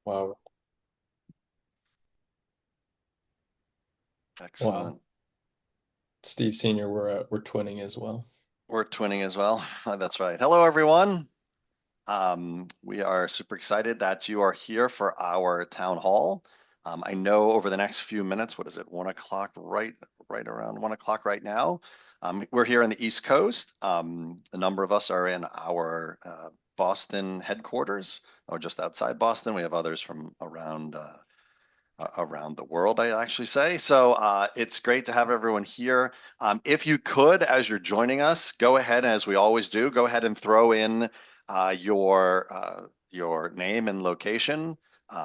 Wow. Wow. Excellent. Steve Senior, we're twinning as well. We're twinning as well. That's right. Hello, everyone. We are super excited that you are here for our town hall. I know over the next few minutes, what is it, 1 o'clock, right around 1 o'clock right now. We're here on the East Coast. A number of us are in our Boston headquarters, or just outside Boston. We have others from around the world, I actually say. So it's great to have everyone here. If you could, as you're joining us, go ahead, as we always do, go ahead and throw in your name and location,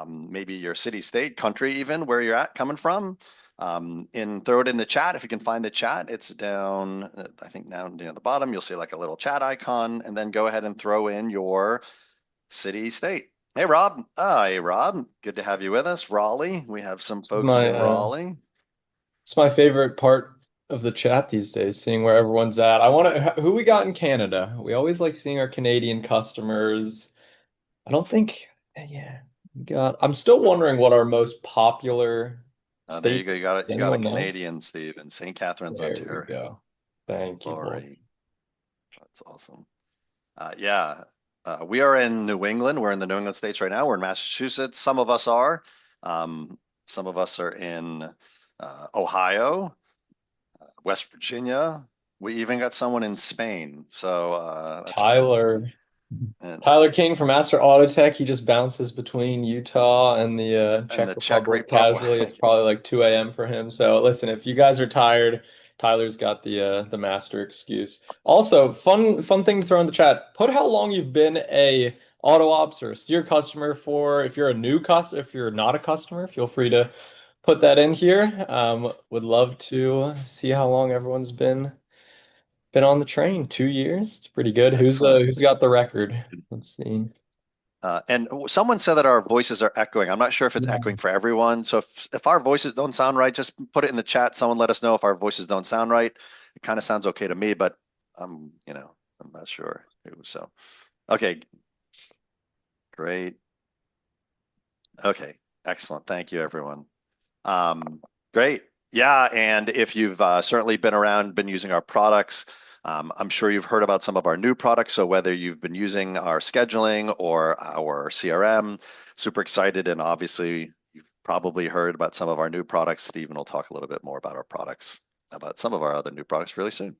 maybe your city, state, country, even where you're at, coming from. And throw it in the chat if you can find the chat. It's down, I think down near the bottom. You'll see like a little chat icon, and then go ahead and throw in your city, state. Hey, Rob. Hey, Rob. Good to have you with us. Raleigh. We have some This is folks my in Raleigh. it's my favorite part of the chat these days, seeing where everyone's at. I want to who we got in Canada. We always like seeing our Canadian customers. I don't think, yeah, we got. I'm still wondering what our most popular There you state. go. You got it. Does You got a anyone know? Canadian, Steve, in St. Catharines, There we go. Ontario. Thank you both. Lori. That's awesome. Yeah. We are in New England. We're in the New England states right now. We're in Massachusetts. Some of us are. Some of us are in Ohio, West Virginia. We even got someone in Spain. So that's great. Tyler. And Tyler King from Master Auto Tech. He just bounces between Utah and the and Czech the Czech Republic Republic. casually. It's probably like 2 a.m. for him. So listen, if you guys are tired, Tyler's got the master excuse. Also, fun thing to throw in the chat. Put how long you've been a AutoOps or a Steer customer for. If you're a new customer, if you're not a customer, feel free to put that in here. Would love to see how long everyone's been on the train. 2 years. It's pretty good. Excellent. Who's got the record? Let's see. And someone said that our voices are echoing. I'm not sure if it's Yeah. echoing for everyone. So if our voices don't sound right, just put it in the chat. Someone let us know if our voices don't sound right. It kind of sounds okay to me, but I'm not sure. So, okay, great. Okay, excellent. Thank you, everyone. Great. Yeah, and if you've certainly been around, been using our products, I'm sure you've heard about some of our new products. So whether you've been using our scheduling or our CRM, super excited. And obviously, you've probably heard about some of our new products. Stephen will talk a little bit more about our products, about some of our other new products really soon.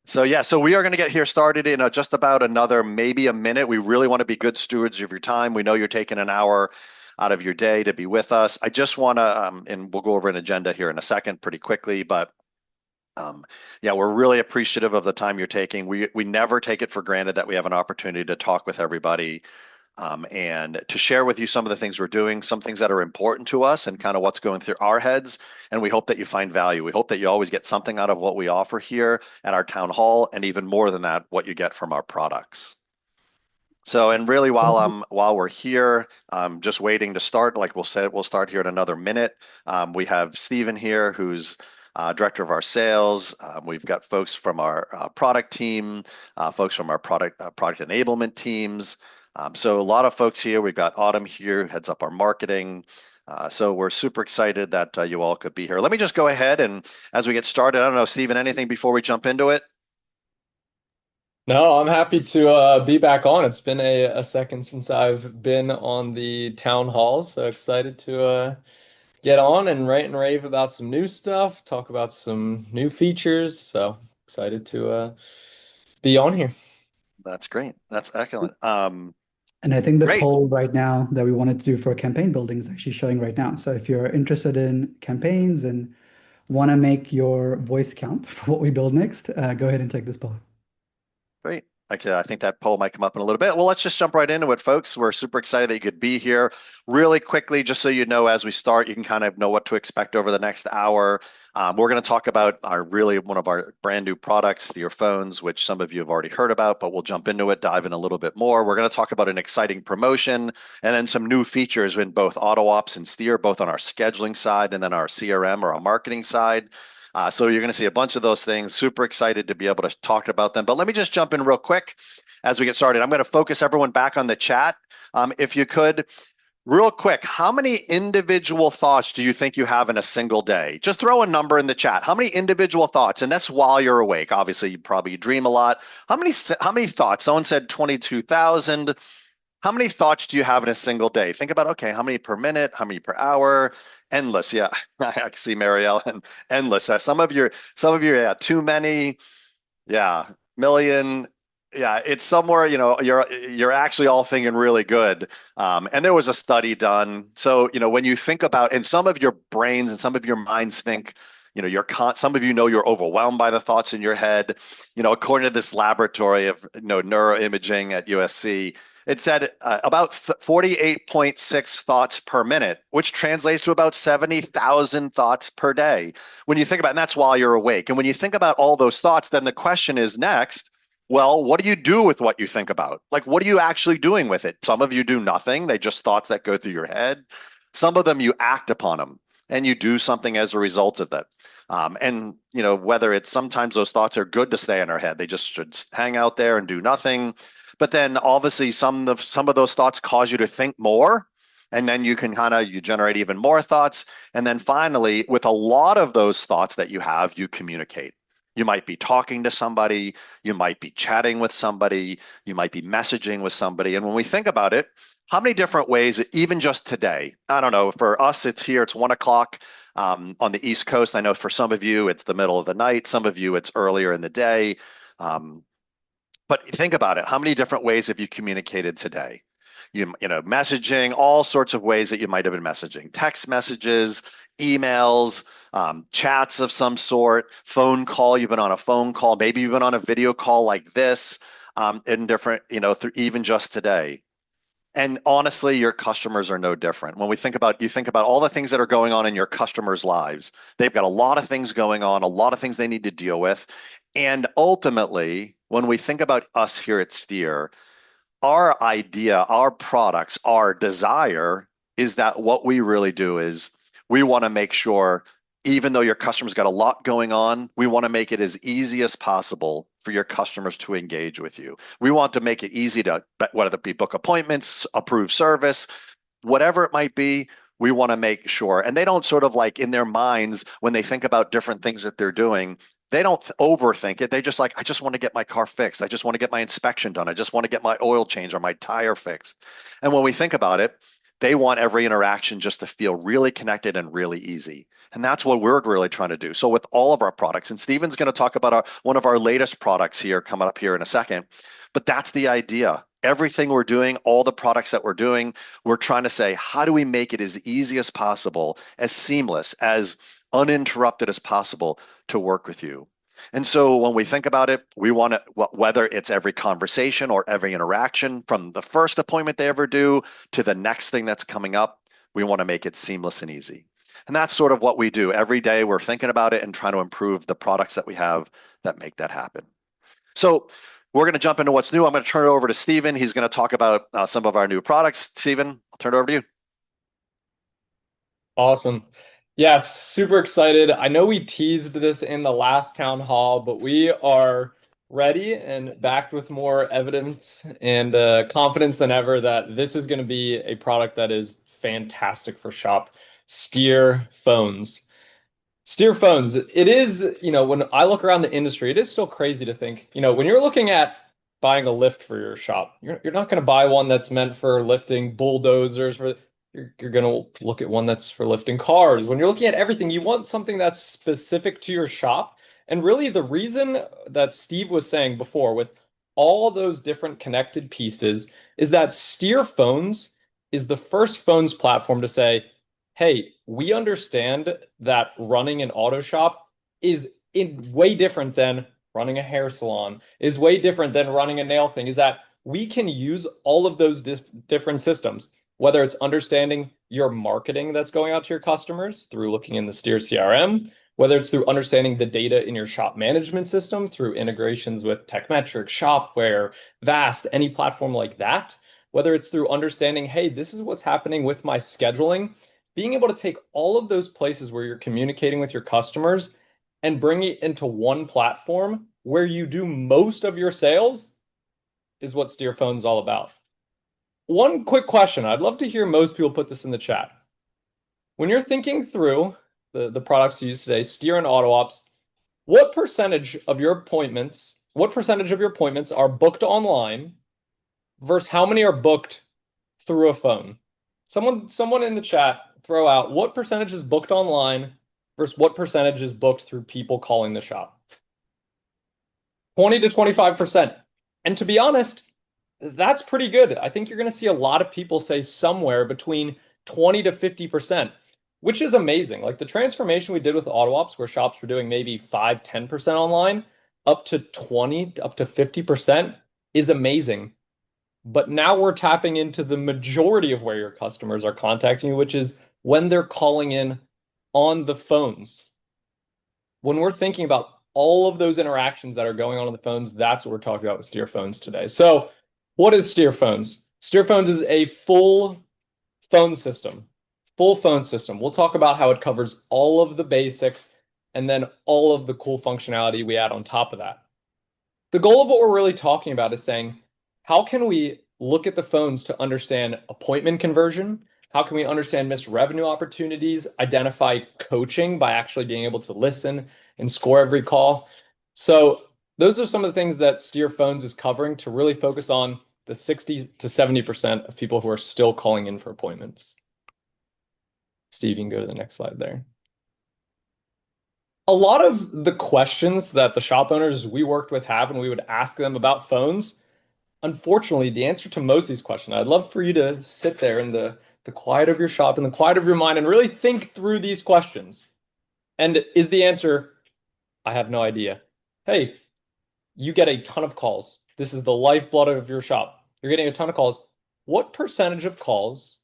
So yeah, so we are going to get here started in just about another maybe a minute. We really want to be good stewards of your time. We know you're taking an hour out of your day to be with us. I just want to, and we'll go over an agenda here in a second pretty quickly, but yeah, we're really appreciative of the time you're taking. We never take it for granted that we have an opportunity to talk with everybody and to share with you some of the things we're doing, some things that are important to us, and kind of what's going through our heads. And we hope that you find value. We hope that you always get something out of what we offer here at our town hall, and even more than that, what you get from our products. So, and really, while we're here, just waiting to start. Like we'll start here in another minute. We have Stephen here, who's director of our sales. We've got folks from our product team, folks from our product enablement teams. So a lot of folks here. We've got Autumn here, who heads up our marketing. So we're super excited that you all could be here. Let me just go ahead and as we get started, I don't know, Stephen, anything before we jump into it? No, I'm happy to be back on. It's been a second since I've been on the town halls, so excited to get on and rant and rave about some new stuff, talk about some new features. So excited to be on here. That's great. That's excellent. And I think the Great. poll right now that we wanted to do for campaign building is actually showing right now. So if you're interested in campaigns and want to make your voice count for what we build next, go ahead and take this poll. Great. Okay, I think that poll might come up in a little bit. Well, let's just jump right into it, folks. We're super excited that you could be here. Really quickly, just so you know, as we start, you can kind of know what to expect over the next hour. We're going to talk about one of our brand new products, the earphones, which some of you have already heard about, but we'll jump into it, dive in a little bit more. We're going to talk about an exciting promotion and then some new features in both AutoOps and Steer, both on our scheduling side and then our CRM or our marketing side. So you're going to see a bunch of those things. Super excited to be able to talk about them. But let me just jump in real quick. as we get started. I'm going to focus everyone back on the chat. If you could, real quick, how many individual thoughts do you think you have in a single day? Just throw a number in the chat. How many individual thoughts? And that's while you're awake. Obviously, you probably dream a lot. How many thoughts? Someone said 22,000. How many thoughts do you have in a single day? Think about, okay, how many per minute? How many per hour? Endless. Yeah, I can see Marielle and endless. Some of you, yeah, too many. Yeah, million. Yeah, it's somewhere, you're actually all thinking really good. And there was a study done. So, when you think about, and some of your brains and some of your minds think, some of you're overwhelmed by the thoughts in your head. According to this laboratory of, neuroimaging at USC, it said about 48.6 thoughts per minute, which translates to about 70,000 thoughts per day. When you think about, and that's while you're awake. And when you think about all those thoughts, then the question is next, well, what do you do with what you think about? Like, what are you actually doing with it? Some of you do nothing. They just thoughts that go through your head. Some of them you act upon them and you do something as a result of that. And, whether it's sometimes those thoughts are good to stay in our head, they just should hang out there and do nothing. But then obviously some of those thoughts cause you to think more. And then you can you generate even more thoughts. And then finally, with a lot of those thoughts that you have, you communicate. You might be talking to somebody, you might be chatting with somebody, you might be messaging with somebody. And when we think about it, how many different ways, even just today, I don't know, for us, it's 1 o'clock on the East Coast. I know for some of you, it's the middle of the night. Some of you, it's earlier in the day. But think about it. How many different ways have you communicated today? Messaging, all sorts of ways that you might have been messaging, text messages, emails, chats of some sort, phone call. You've been on a phone call. Maybe you've been on a video call like this, in different, through even just today. And honestly, your customers are no different. When you think about all the things that are going on in your customers' lives, they've got a lot of things going on, a lot of things they need to deal with. And ultimately, when we think about us here at Steer, our idea, our products, our desire is that what we really do is we want to make sure, even though your customer's got a lot going on, we want to make it as easy as possible for your customers to engage with you. We want to make it easy to, whether it be book appointments, approve service, whatever it might be, we want to make sure. And they don't sort of like in their minds, when they think about different things that they're doing, they don't overthink it. They just like, I just want to get my car fixed. I just want to get my inspection done. I just want to get my oil change or my tire fixed. And when we think about it, they want every interaction just to feel really connected and really easy. And that's what we're really trying to do. So with all of our products, and Steven's going to talk about one of our latest products here coming up here in a second, but that's the idea. Everything we're doing, all the products that we're doing, we're trying to say, how do we make it as easy as possible, as seamless, as uninterrupted as possible to work with you? And so when we think about it, we want to, whether it's every conversation or every interaction from the first appointment they ever do to the next thing that's coming up, we want to make it seamless and easy. And that's sort of what we do. Every day we're thinking about it and trying to improve the products that we have that make that happen. So we're going to jump into what's new. I'm going to turn it over to Steven. He's going to talk about some of our new products. Steven, I'll turn it over to you. Awesome. Yes, super excited. I know we teased this in the last town hall, but we are ready and backed with more evidence and confidence than ever that this is going to be a product that is fantastic for shop. Steer phones. Steer phones. It is, when I look around the industry, it is still crazy to think, when you're looking at buying a lift for your shop, you're not going to buy one that's meant for lifting bulldozers. You're going to look at one that's for lifting cars. When you're looking at everything, you want something that's specific to your shop. And really, the reason that Steve was saying before, with all those different connected pieces, is that Steer Phones is the first phones platform to say, hey, we understand that running an auto shop is way different than running a hair salon, is way different than running a nail thing, is that we can use all of those different systems, whether it's understanding your marketing that's going out to your customers through looking in the Steer CRM, whether it's through understanding the data in your shop management system through integrations with Techmetrics, Shopware, Vast, any platform like that, whether it's through understanding, hey, this is what's happening with my scheduling, being able to take all of those places where you're communicating with your customers and bring it into one platform where you do most of your sales is what Steer Phone's all about. One quick question. I'd love to hear most people put this in the chat. When you're thinking through the products you use today, Steer and AutoOps, what percentage of your appointments are booked online versus how many are booked through a phone? Someone in the chat throw out what percentage is booked online versus what percentage is booked through people calling the shop. 20 to 25%. And to be honest, that's pretty good. I think you're going to see a lot of people say somewhere between 20 to 50%, which is amazing. Like the transformation we did with AutoOps, where shops were doing maybe 5, 10% online, up to 20, up to 50% is amazing. But now we're tapping into the majority of where your customers are contacting you, which is when they're calling in on the phones. When we're thinking about all of those interactions that are going on the phones, that's what we're talking about with Steer Phones today. So what is Steer Phones? Steer Phones is a full phone system. Full phone system. We'll talk about how it covers all of the basics and then all of the cool functionality we add on top of that. The goal of what we're really talking about is saying, how can we look at the phones to understand appointment conversion? How can we understand missed revenue opportunities, identify coaching by actually being able to listen and score every call? So those are some of the things that Steer Phones is covering to really focus on the 60 to 70% of people who are still calling in for appointments. Steve, you can go to the next slide there. A lot of the questions that the shop owners we worked with have when we would ask them about phones, unfortunately, the answer to most of these questions, I'd love for you to sit there in the quiet of your shop, in the quiet of your mind, and really think through these questions. And is the answer, I have no idea. Hey, you get a ton of calls. This is the lifeblood of your shop. You're getting a ton of calls. What percentage of calls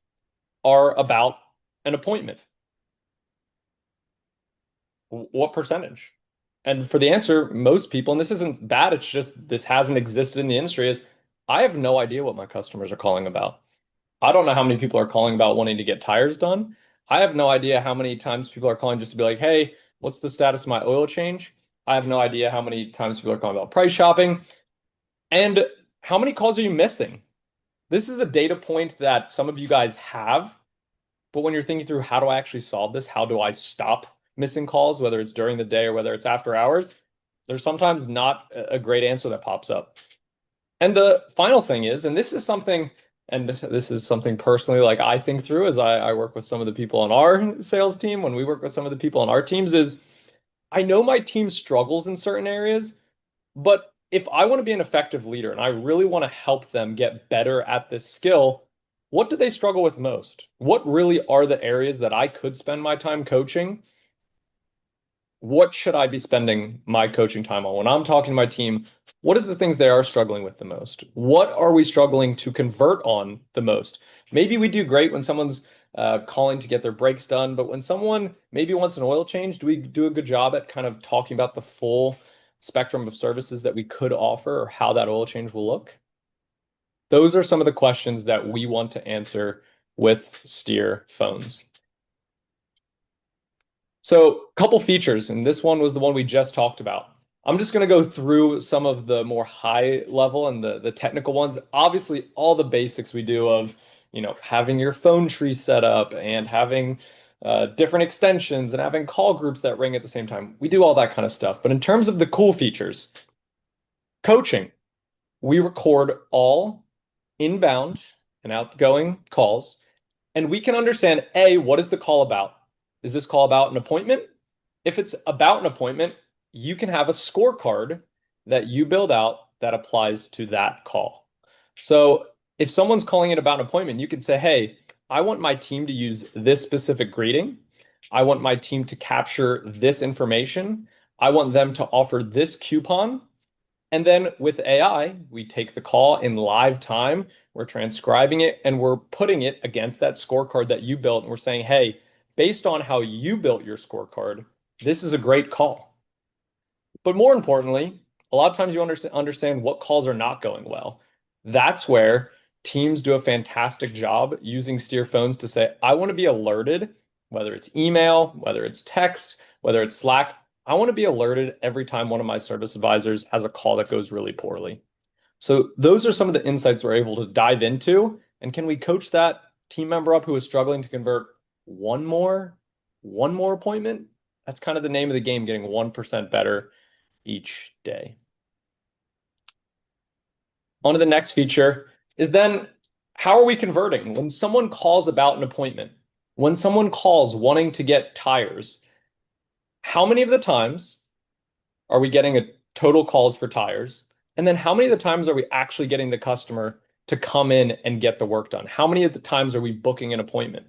are about an appointment? What percentage? And for the answer, most people, and this isn't bad, it's just this hasn't existed in the industry, is I have no idea what my customers are calling about. I don't know how many people are calling about wanting to get tires done. I have no idea how many times people are calling just to be like, hey, what's the status of my oil change? I have no idea how many times people are calling about price shopping. And how many calls are you missing? This is a data point that some of you guys have, but when you're thinking through how do I actually solve this, how do I stop missing calls, whether it's during the day or whether it's after hours, there's sometimes not a great answer that pops up. And the final thing is, and this is something personally like I think through as I work with some of the people on our sales team, when we work with some of the people on our teams, is I know my team struggles in certain areas, but if I want to be an effective leader and I really want to help them get better at this skill, what do they struggle with most? What really are the areas that I could spend my time coaching? What should I be spending my coaching time on? When I'm talking to my team, what is the things they are struggling with the most? What are we struggling to convert on the most? Maybe we do great when someone's calling to get their brakes done, but when someone maybe wants an oil change, do we do a good job at kind of talking about the full spectrum of services that we could offer or how that oil change will look? Those are some of the questions that we want to answer with Steer Phones. So a couple features, and this one was the one we just talked about. I'm just going to go through some of the more high level and the technical ones. Obviously, all the basics we do of, having your phone tree set up and having different extensions and having call groups that ring at the same time. We do all that kind of stuff. But in terms of the cool features, coaching, we record all inbound and outgoing calls, and we can understand, A, what is the call about? Is this call about an appointment? If it's about an appointment, you can have a scorecard that you build out that applies to that call. So if someone's calling it about an appointment, you can say, hey, I want my team to use this specific greeting. I want my team to capture this information. I want them to offer this coupon. And then with AI, we take the call in live time, we're transcribing it, and we're putting it against that scorecard that you built. And we're saying, hey, based on how you built your scorecard, this is a great call. But more importantly, a lot of times you understand what calls are not going well. That's where teams do a fantastic job using Steer Phones to say, I want to be alerted, whether it's email, whether it's text, whether it's Slack. I want to be alerted every time one of my service advisors has a call that goes really poorly. So those are some of the insights we're able to dive into. And can we coach that team member up who is struggling to convert one more appointment? That's kind of the name of the game, getting 1% better each day. On to the next feature is then how are we converting? When someone calls about an appointment, when someone calls wanting to get tires, how many of the times are we getting a total calls for tires? And then how many of the times are we actually getting the customer to come in and get the work done? How many of the times are we booking an appointment?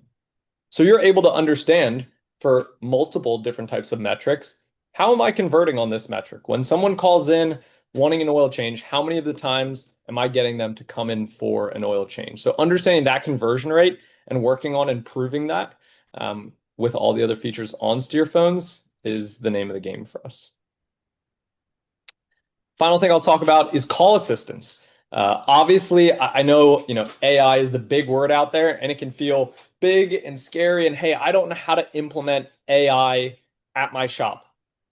So you're able to understand for multiple different types of metrics, how am I converting on this metric? When someone calls in wanting an oil change, how many of the times am I getting them to come in for an oil change? So understanding that conversion rate and working on improving that with all the other features on Steer phones is the name of the game for us. Final thing I'll talk about is call assistance. Obviously, I know AI is the big word out there, and it can feel big and scary. And hey, I don't know how to implement AI at my shop.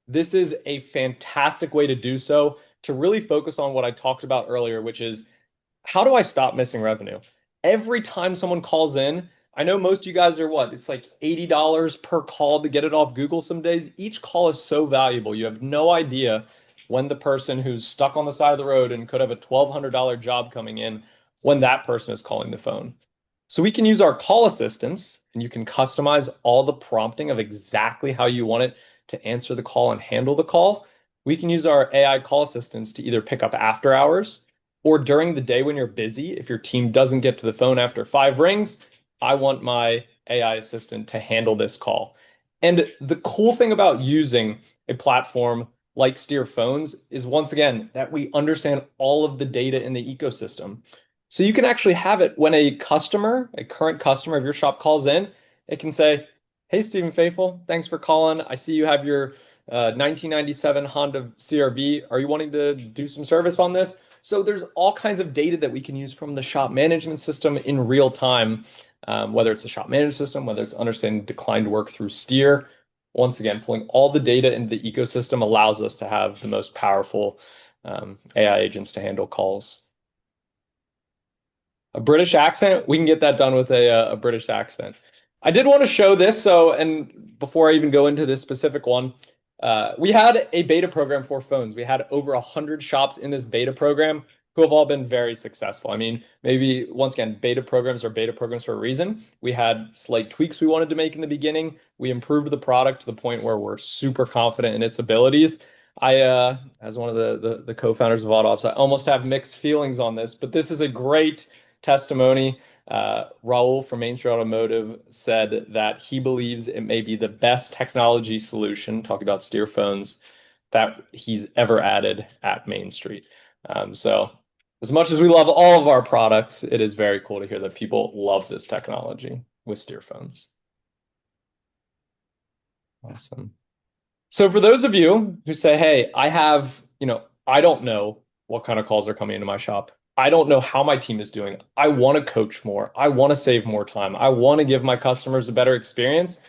This is a fantastic way to do so, to really focus on what I talked about earlier, which is how do I stop missing revenue? Every time someone calls in, I know most of you guys are what? It's like $80 per call to get it off Google some days. Each call is so valuable. You have no idea when the person who's stuck on the side of the road and could have a $1,200 job coming in, when that person is calling the phone. So we can use our call assistants, and you can customize all the prompting of exactly how you want it to answer the call and handle the call. We can use our AI call assistants to either pick up after hours or during the day when you're busy. If your team doesn't get to the phone after 5 rings, I want my AI assistant to handle this call. And the cool thing about using a platform like Steer phones is, once again, that we understand all of the data in the ecosystem. So you can actually have it when a current customer of your shop calls in, it can say, hey, Stephen Faithful, thanks for calling. I see you have your 1997 Honda CRV. Are you wanting to do some service on this? So there's all kinds of data that we can use from the shop management system in real time, whether it's the shop management system, whether it's understanding declined work through Steer. Once again, pulling all the data into the ecosystem allows us to have the most powerful AI agents to handle calls. A British accent, we can get that done with a British accent. I did want to show this, and before I even go into this specific one, we had a beta program for phones. We had over 100 shops in this beta program who have all been very successful. I mean, maybe once again, beta programs are beta programs for a reason. We had slight tweaks we wanted to make in the beginning. We improved the product to the point where we're super confident in its abilities. I, as one of the co-founders of AutoOps, I almost have mixed feelings on this, but this is a great testimony. Raul from Main Street Automotive said that he believes it may be the best technology solution, talking about Steer phones, that he's ever added at Main Street. So as much as we love all of our products, it is very cool to hear that people love this technology with Steer phones. Awesome. So for those of you who say, hey, I don't know what kind of calls are coming into my shop. I don't know how my team is doing. I want to coach more. I want to save more time. I want to give my customers a better experience.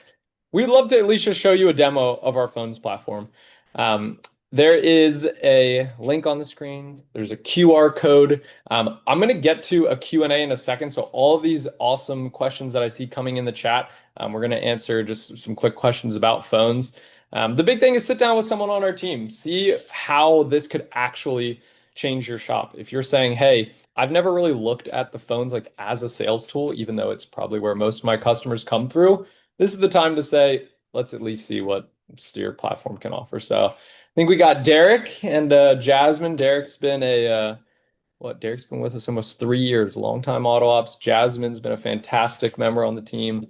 We'd love to at least just show you a demo of our phones platform. There is a link on the screen. There's a QR code. I'm going to get to a Q&A in a second. So all of these awesome questions that I see coming in the chat, we're going to answer just some quick questions about phones. The big thing is sit down with someone on our team, see how this could actually change your shop. If you're saying, hey, I've never really looked at the phones like as a sales tool, even though it's probably where most of my customers come through, this is the time to say, let's at least see what Steer platform can offer. So I think we got Derek and Jasmine. Derek's been Derek's been with us almost 3 years, longtime AutoOps. Jasmine's been a fantastic member on the team.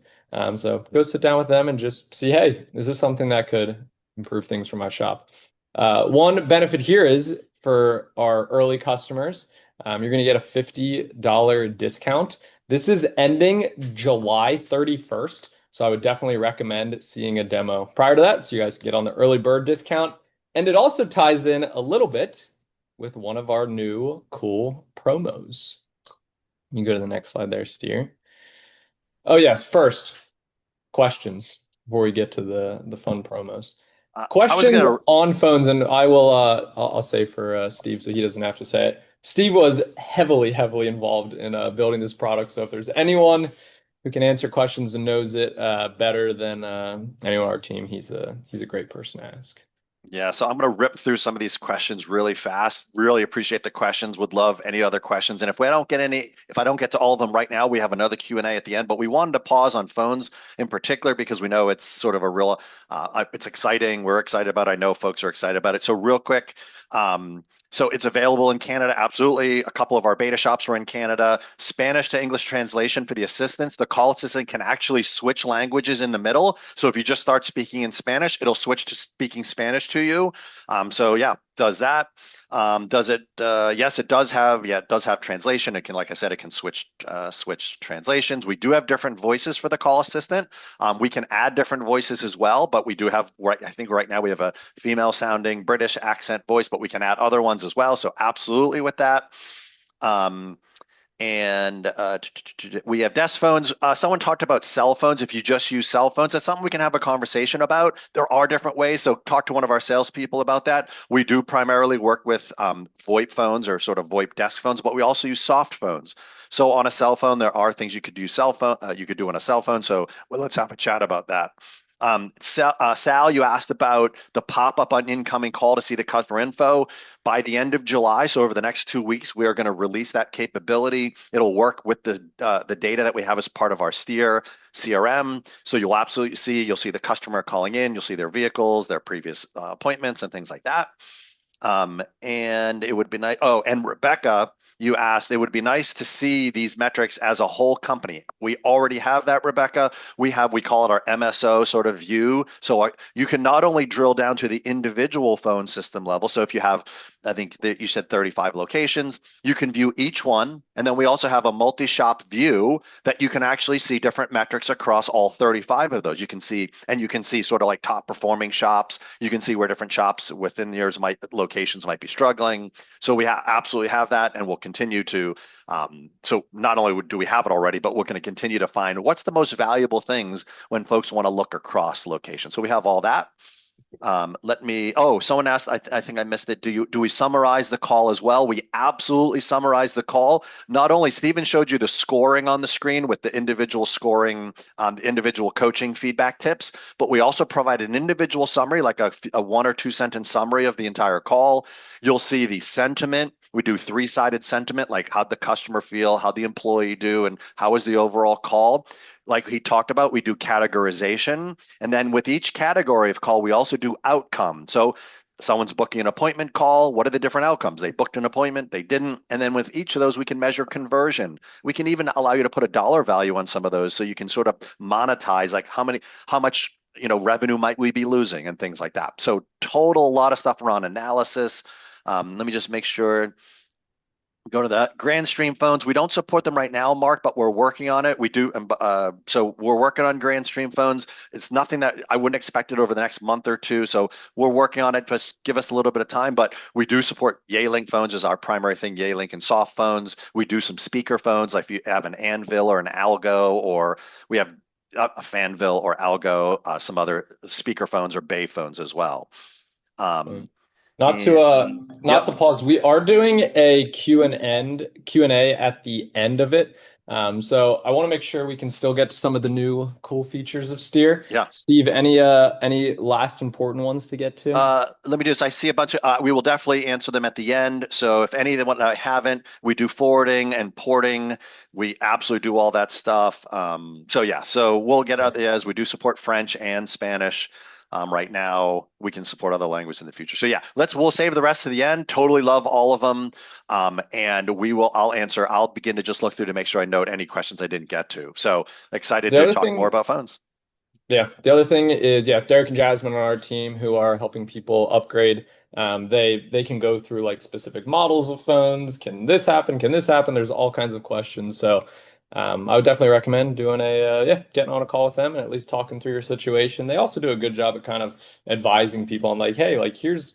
So go sit down with them and just see, hey, is this something that could improve things for my shop? One benefit here is for our early customers, you're going to get a $50 discount. This is ending July 31st. So I would definitely recommend seeing a demo prior to that so you guys can get on the early bird discount. And it also ties in a little bit with one of our new cool promos. You can go to the next slide there, Steer. Oh, yes. First, questions before we get to the fun promos. Questions on phones, and I'll say for Steve so he doesn't have to say it. Steve was heavily involved in building this product. So if there's anyone who can answer questions and knows it better than anyone on our team, he's a great person to ask. Yeah, so I'm going to rip through some of these questions really fast. Really appreciate the questions. Would love any other questions. And if I don't get to all of them right now, we have another Q&A at the end. But we wanted to pause on phones in particular because we know it's sort of a real, it's exciting. We're excited about it. I know folks are excited about it. So real quick, so it's available in Canada, absolutely. A couple of our beta shops are in Canada. Spanish to English translation for the assistants. The call assistant can actually switch languages in the middle. So if you just start speaking in Spanish, it'll switch to speaking Spanish to you. So yeah, does that. Does it? Yes, it does have. Yeah, it does have translation. It can, like I said, it can switch translations. We do have different voices for the call assistant. We can add different voices as well, but we do have. Right, I think right now we have a female sounding British accent voice, but we can add other ones as well. So absolutely with that. Um, and we have desk phones. Someone talked about cell phones. If you just use cell phones, that's something we can have a conversation about. There are different ways. So talk to one of our salespeople about that. We do primarily work with VoIP phones or sort of VoIP desk phones, but we also use soft phones. So on a cell phone, there are things you could do you could do on a cell phone. So let's have a chat about that. Sal, you asked about the pop-up on incoming call to see the customer info. By the end of July, so over the next 2 weeks, we are going to release that capability. It'll work with the data that we have as part of our Steer CRM. So you'll see the customer calling in, you'll see their vehicles, their previous appointments, and things like that. And it would be nice. Oh, and Rebecca, you asked, it would be nice to see these metrics as a whole company. We already have that, Rebecca. We call it our MSO sort of view. So you can not only drill down to the individual phone system level. So if you have, I think that you said 35 locations, you can view each one. And then we also have a multi-shop view that you can actually see different metrics across all 35 of those. You can see sort of like top performing shops. You can see where different shops within yours locations might be struggling. So we absolutely have that, and we'll continue to. So not only do we have it already, but we're going to continue to find what's the most valuable things when folks want to look across locations. So we have all that. Someone asked, I think I missed it. Do we summarize the call as well? We absolutely summarize the call. Not only Stephen showed you the scoring on the screen with the individual scoring, the individual coaching feedback tips, but we also provide an individual summary, like a 1 or 2 sentence summary of the entire call. You'll see the sentiment. We do 3-sided sentiment, like how'd the customer feel, how'd the employee do, and how was the overall call. Like he talked about, we do categorization. And then with each category of call, we also do outcome. So someone's booking an appointment call. What are the different outcomes? They booked an appointment, they didn't. And then with each of those, we can measure conversion. We can even allow you to put a dollar value on some of those so you can sort of monetize, like how much revenue might we be losing and things like that. So total, a lot of stuff around analysis. Let me just make sure. Go to the Grand Stream phones. We don't support them right now, Mark, but we're working on it. We do. So we're working on Grand Stream phones. It's nothing that I wouldn't expect it over the next month or two. So we're working on it. Just give us a little bit of time. But we do support Yealink phones as our primary thing. Yealink and soft phones. We do some speaker phones, like if you have an Anvil or an Algo, or we have a Fanvil or Algo, some other speaker phones or Bay phones as well. Not to not Yep. to pause. We are doing a Q&A at the end of it. So I want to make sure we can still get to some of the new cool features of Steer. Yeah. Steve, any last important ones to get to? Let me do this. I see a bunch of, we will definitely answer them at the end. So if any of them I haven't, we do forwarding and porting. We absolutely do all that stuff. So we'll get out there as we do support French and Spanish. Right now, we can support other languages in the future. So yeah, we'll save the rest to the end. Totally love all of them. And I'll begin to just look through to make sure I note any questions I didn't get to. So excited to talk more about phones. Yeah, the other thing is, Derek and Jasmine on our team who are helping people upgrade. They can go through like specific models of phones. Can this happen? Can this happen? There's all kinds of questions. So I would definitely recommend doing getting on a call with them and at least talking through your situation. They also do a good job at kind of advising people on like, hey, like here's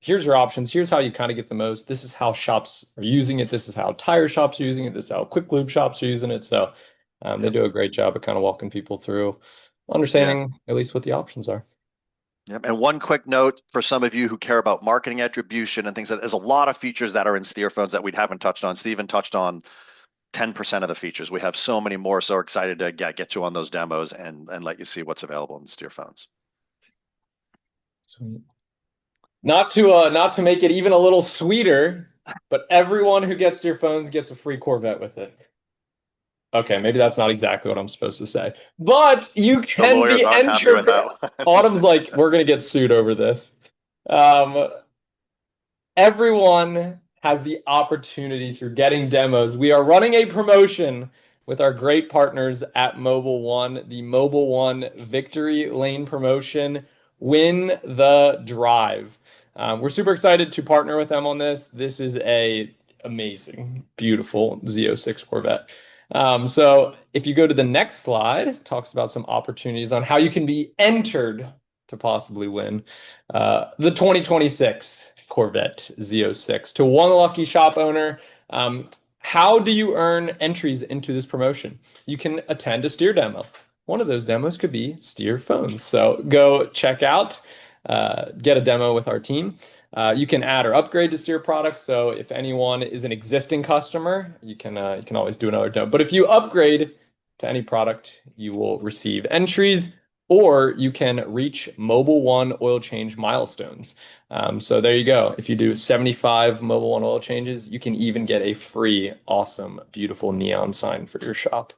your options. Here's how you kind of get the most. This is how shops are using it. This is how tire shops are using it. This is how quick lube shops are using it. So they do a great job of kind of walking people through Yeah. understanding at least what the options are. Yep. And one quick note for some of you who care about marketing attribution and things like that, there's a lot of features that are in steer phones that we haven't touched on. Steven touched on 10% of the features. We have so many more. So excited to get you on those demos and let you see what's available in steer phones. Sweet. Not to make it even a little sweeter, but everyone who gets steer phones gets a free Corvette with it. Okay, maybe that's not exactly what I'm supposed to say, but you The can lawyers be aren't happy with entered. that one. Autumn's like, we're gonna get sued over this. Um, Everyone has the opportunity through getting demos. We are running a promotion with our great partners at Mobil One, the Mobil One Victory Lane promotion. Win the drive. We're super excited to partner with them on this. This is a amazing, beautiful Z06 Corvette. So if you go to the next slide, it talks about some opportunities on how you can be entered to possibly win the 2026 Corvette Z06 to one lucky shop owner. How do you earn entries into this promotion? You can attend a steer demo. One of those demos could be steer phones. So go check out, get a demo with our team. You can add or upgrade to steer products. So if anyone is an existing customer, you can always do another demo. But if you upgrade to any product, you will receive entries, or you can reach Mobil One oil change milestones. So there you go. If you do 75 Mobil One oil changes, you can even get a free, awesome, beautiful neon sign for your shop.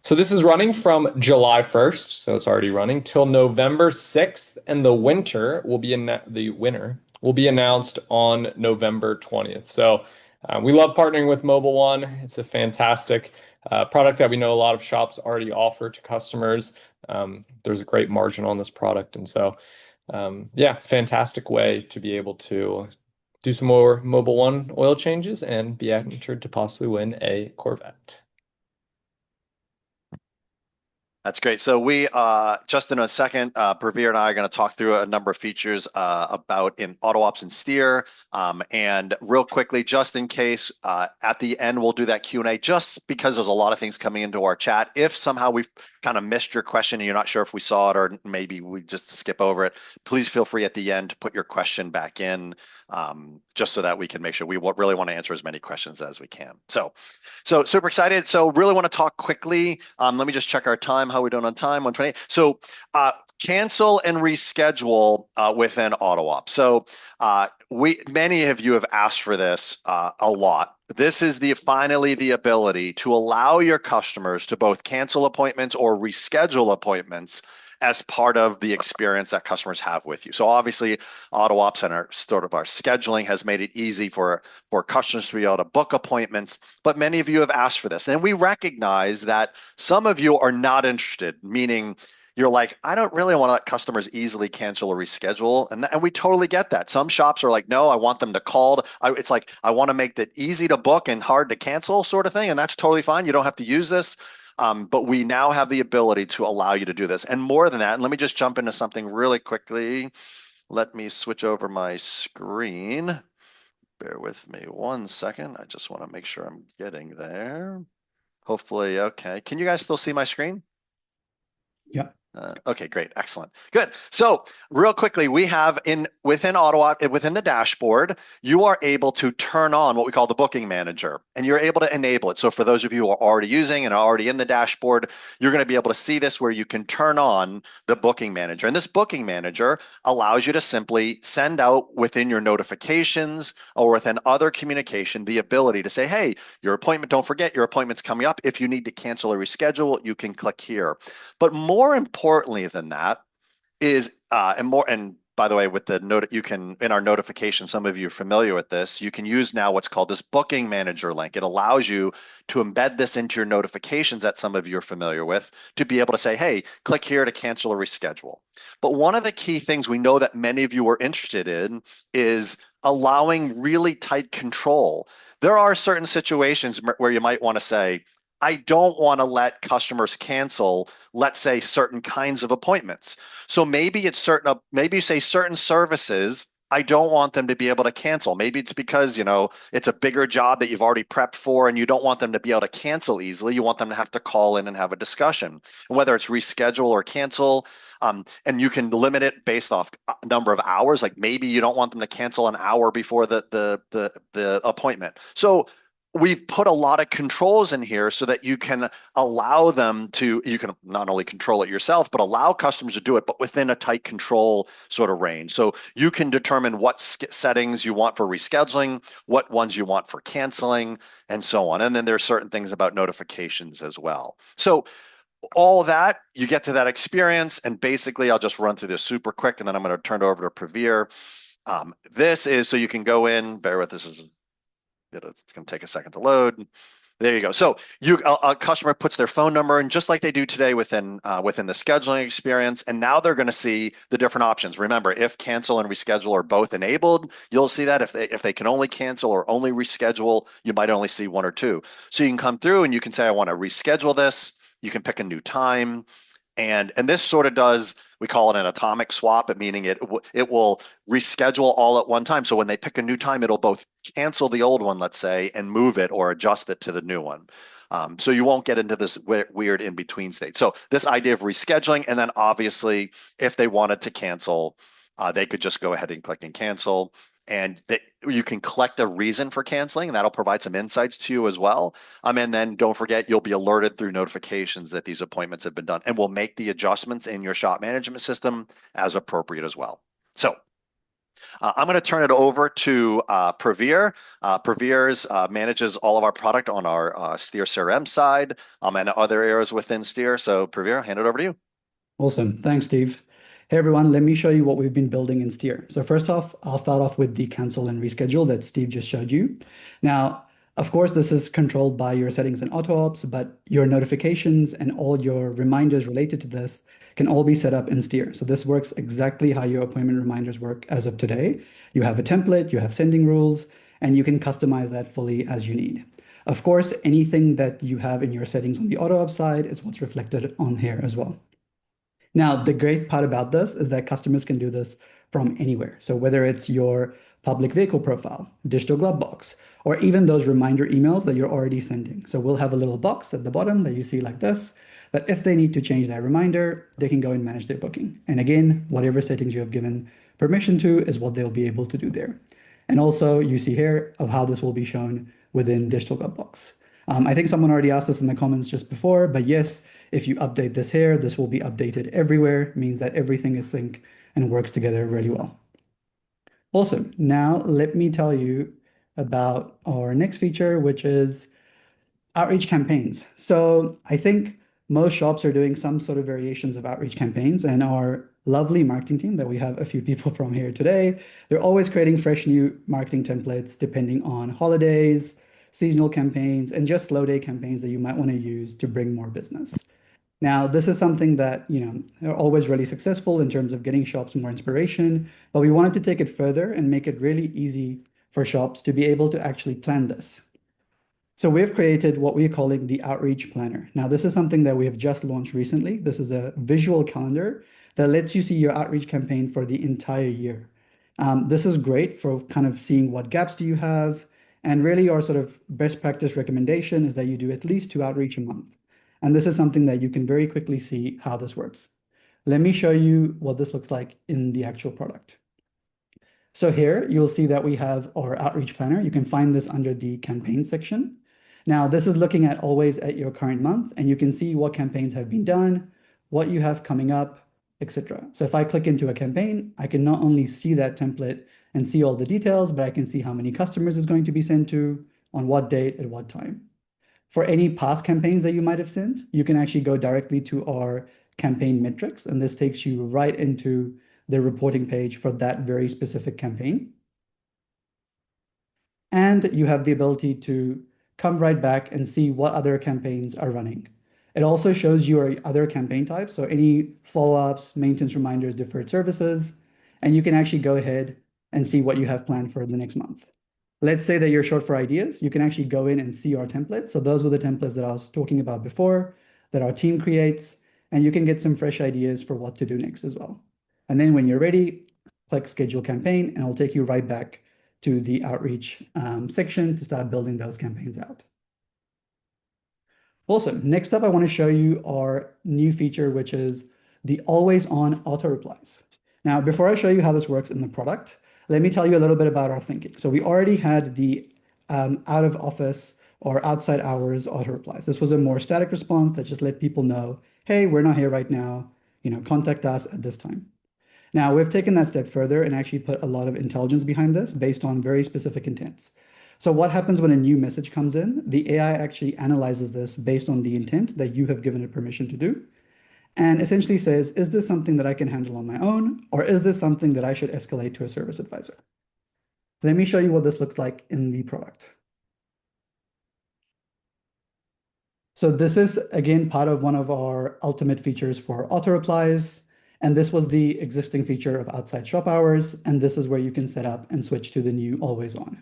So this is running from July 1st, so it's already running, till November 6th, and the winner will be announced on November 20th. So we love partnering with Mobil One. It's a fantastic product that we know a lot of shops already offer to customers. There's a great margin on this product, and so yeah, fantastic way to be able to do some more Mobil One oil changes and be entered to possibly win a Corvette. That's great. So we just in a second, Pravir and I are going to talk through a number of features about in AutoOps and steer. And real quickly, just in case, at the end we'll do that Q&A just because there's a lot of things coming into our chat. If somehow we've kind of missed your question and you're not sure if we saw it or maybe we just skip over it, please feel free at the end to put your question back in, just so that we can make sure we really want to answer as many questions as we can. So super excited. So really want to talk quickly. Let me just check our time. How are we doing on time? 128. So cancel and reschedule within AutoOps. So many of you have asked for this a lot. This is finally the ability to allow your customers to both cancel appointments or reschedule appointments as part of the experience that customers have with you. So obviously, AutoOps and our scheduling has made it easy for customers to be able to book appointments, but many of you have asked for this. And we recognize that some of you are not interested, meaning you're like, I don't really want to let customers easily cancel or reschedule. And we totally get that. Some shops are like, no, I want them to call. It's like, I want to make that easy to book and hard to cancel sort of thing. And that's totally fine. You don't have to use this. But we now have the ability to allow you to do this. And more than that, and let me just jump into something really quickly. Let me switch over my screen. Bear with me 1 second. I just want to make sure I'm getting there. Hopefully, okay. Can you guys still see my screen? Yeah. Okay, great, excellent, good. So real quickly, we have within AutoOps, within the dashboard, you are able to turn on what we call the booking manager, and you're able to enable it. So for those of you who are already using and are already in the dashboard, you're going to be able to see this where you can turn on the booking manager. And this booking manager allows you to simply send out within your notifications or within other communication the ability to say, hey, your appointment, don't forget your appointment's coming up. If you need to cancel or reschedule, you can click here. But more importantly than that is, and by the way, with the note, you can, in our notification, some of you are familiar with this, you can use now what's called this booking manager link. It allows you to embed this into your notifications that some of you are familiar with to be able to say, hey, click here to cancel or reschedule. But one of the key things we know that many of you are interested in is allowing really tight control. There are certain situations where you might want to say, I don't want to let customers cancel, let's say, certain kinds of appointments. So maybe it's maybe you say certain services I don't want them to be able to cancel. Maybe it's because, it's a bigger job that you've already prepped for and you don't want them to be able to cancel easily. You want them to have to call in and have a discussion. And whether it's reschedule or cancel, and you can limit it based off number of hours. Like maybe you don't want them to cancel an hour before the appointment. So we've put a lot of controls in here so that you can allow them to, you can not only control it yourself, but allow customers to do it, but within a tight control sort of range. So you can determine what settings you want for rescheduling, what ones you want for canceling, and so on. And then there's certain things about notifications as well. So all of that, you get to that experience. And basically, I'll just run through this super quick, and then I'm going to turn it over to Praveer. This is so you can go in, bear with this, it's going to take a second to load. There you go. So a customer puts their phone number in just like they do today within the scheduling experience, and now they're going to see the different options. Remember, if cancel and reschedule are both enabled, you'll see that if they can only cancel or only reschedule, you might only see one or two. So you can come through and you can say, I want to reschedule this. You can pick a new time. And this sort of does, we call it an atomic swap, meaning it will reschedule all at one time. So when they pick a new time, it'll both cancel the old one, let's say, and move it or adjust it to the new one. So you won't get into this weird in-between state. So this idea of rescheduling, and then obviously, if they wanted to cancel, they could just go ahead and click and cancel. And you can collect a reason for canceling, and that'll provide some insights to you as well. And then don't forget, you'll be alerted through notifications that these appointments have been done, and we'll make the adjustments in your shop management system as appropriate as well. So I'm going to turn it over to Praveer. Praveer manages all of our product on our Steer CRM side and other areas within Steer. So Praveer, I'll hand it over to you. Awesome. Thanks, Steve. Hey everyone, let me show you what we've been building in Steer. So first off, I'll start off with the cancel and reschedule that Steve just showed you. Now, of course, this is controlled by your settings in AutoOps, but your notifications and all your reminders related to this can all be set up in Steer. So this works exactly how your appointment reminders work as of today. You have a template, you have sending rules, and you can customize that fully as you need. Of course, anything that you have in your settings on the AutoOps side is what's reflected on here as well. Now, the great part about this is that customers can do this from anywhere. So whether it's your public vehicle profile, digital glove box, or even those reminder emails that you're already sending. So we'll have a little box at the bottom that you see like this, that if they need to change that reminder, they can go and manage their booking. And again, whatever settings you have given permission to is what they'll be able to do there. And also you see here of how this will be shown within digital glove box. I think someone already asked this in the comments just before, but yes, if you update this here, this will be updated everywhere, means that everything is synced and works together really well. Awesome. Now let me tell you about our next feature, which is outreach campaigns. So I think most shops are doing some sort of variations of outreach campaigns, and our lovely marketing team that we have a few people from here today, they're always creating fresh new marketing templates depending on holidays, seasonal campaigns, and just slow day campaigns that you might want to use to bring more business. Now, this is something that, are always really successful in terms of getting shops more inspiration, but we wanted to take it further and make it really easy for shops to be able to actually plan this. So we've created what we're calling the Outreach Planner. Now, this is something that we have just launched recently. This is a visual calendar that lets you see your outreach campaign for the entire year. This is great for kind of seeing what gaps do you have, and really our sort of best practice recommendation is that you do at least 2 outreach a month. And this is something that you can very quickly see how this works. Let me show you what this looks like in the actual product. So here you'll see that we have our outreach planner. You can find this under the campaign section. Now this is looking at always at your current month, and you can see what campaigns have been done, what you have coming up, etc. So if I click into a campaign, I can not only see that template and see all the details, but I can see how many customers it's going to be sent to, on what date, at what time. For any past campaigns that you might have sent, you can actually go directly to our campaign metrics, and this takes you right into the reporting page for that very specific campaign. And you have the ability to come right back and see what other campaigns are running. It also shows your other campaign types, so any follow-ups, maintenance reminders, deferred services, and you can actually go ahead and see what you have planned for the next month. Let's say that you're short for ideas. You can actually go in and see our templates. So those were the templates that I was talking about before that our team creates, and you can get some fresh ideas for what to do next as well. And then when you're ready, click schedule campaign, and it'll take you right back to the outreach section to start building those campaigns out. Awesome. Next up, I want to show you our new feature, which is the always on auto replies. Now, before I show you how this works in the product, let me tell you a little bit about our thinking. So we already had the out of office or outside hours auto replies. This was a more static response that just let people know, hey, we're not here right now, contact us at this time. Now, we've taken that step further and actually put a lot of intelligence behind this based on very specific intents. So what happens when a new message comes in? The AI actually analyzes this based on the intent that you have given it permission to do, and essentially says, is this something that I can handle on my own, or is this something that I should escalate to a service advisor? Let me show you what this looks like in the product. So this is, again, part of one of our ultimate features for auto replies. And this was the existing feature of outside shop hours. And this is where you can set up and switch to the new always on.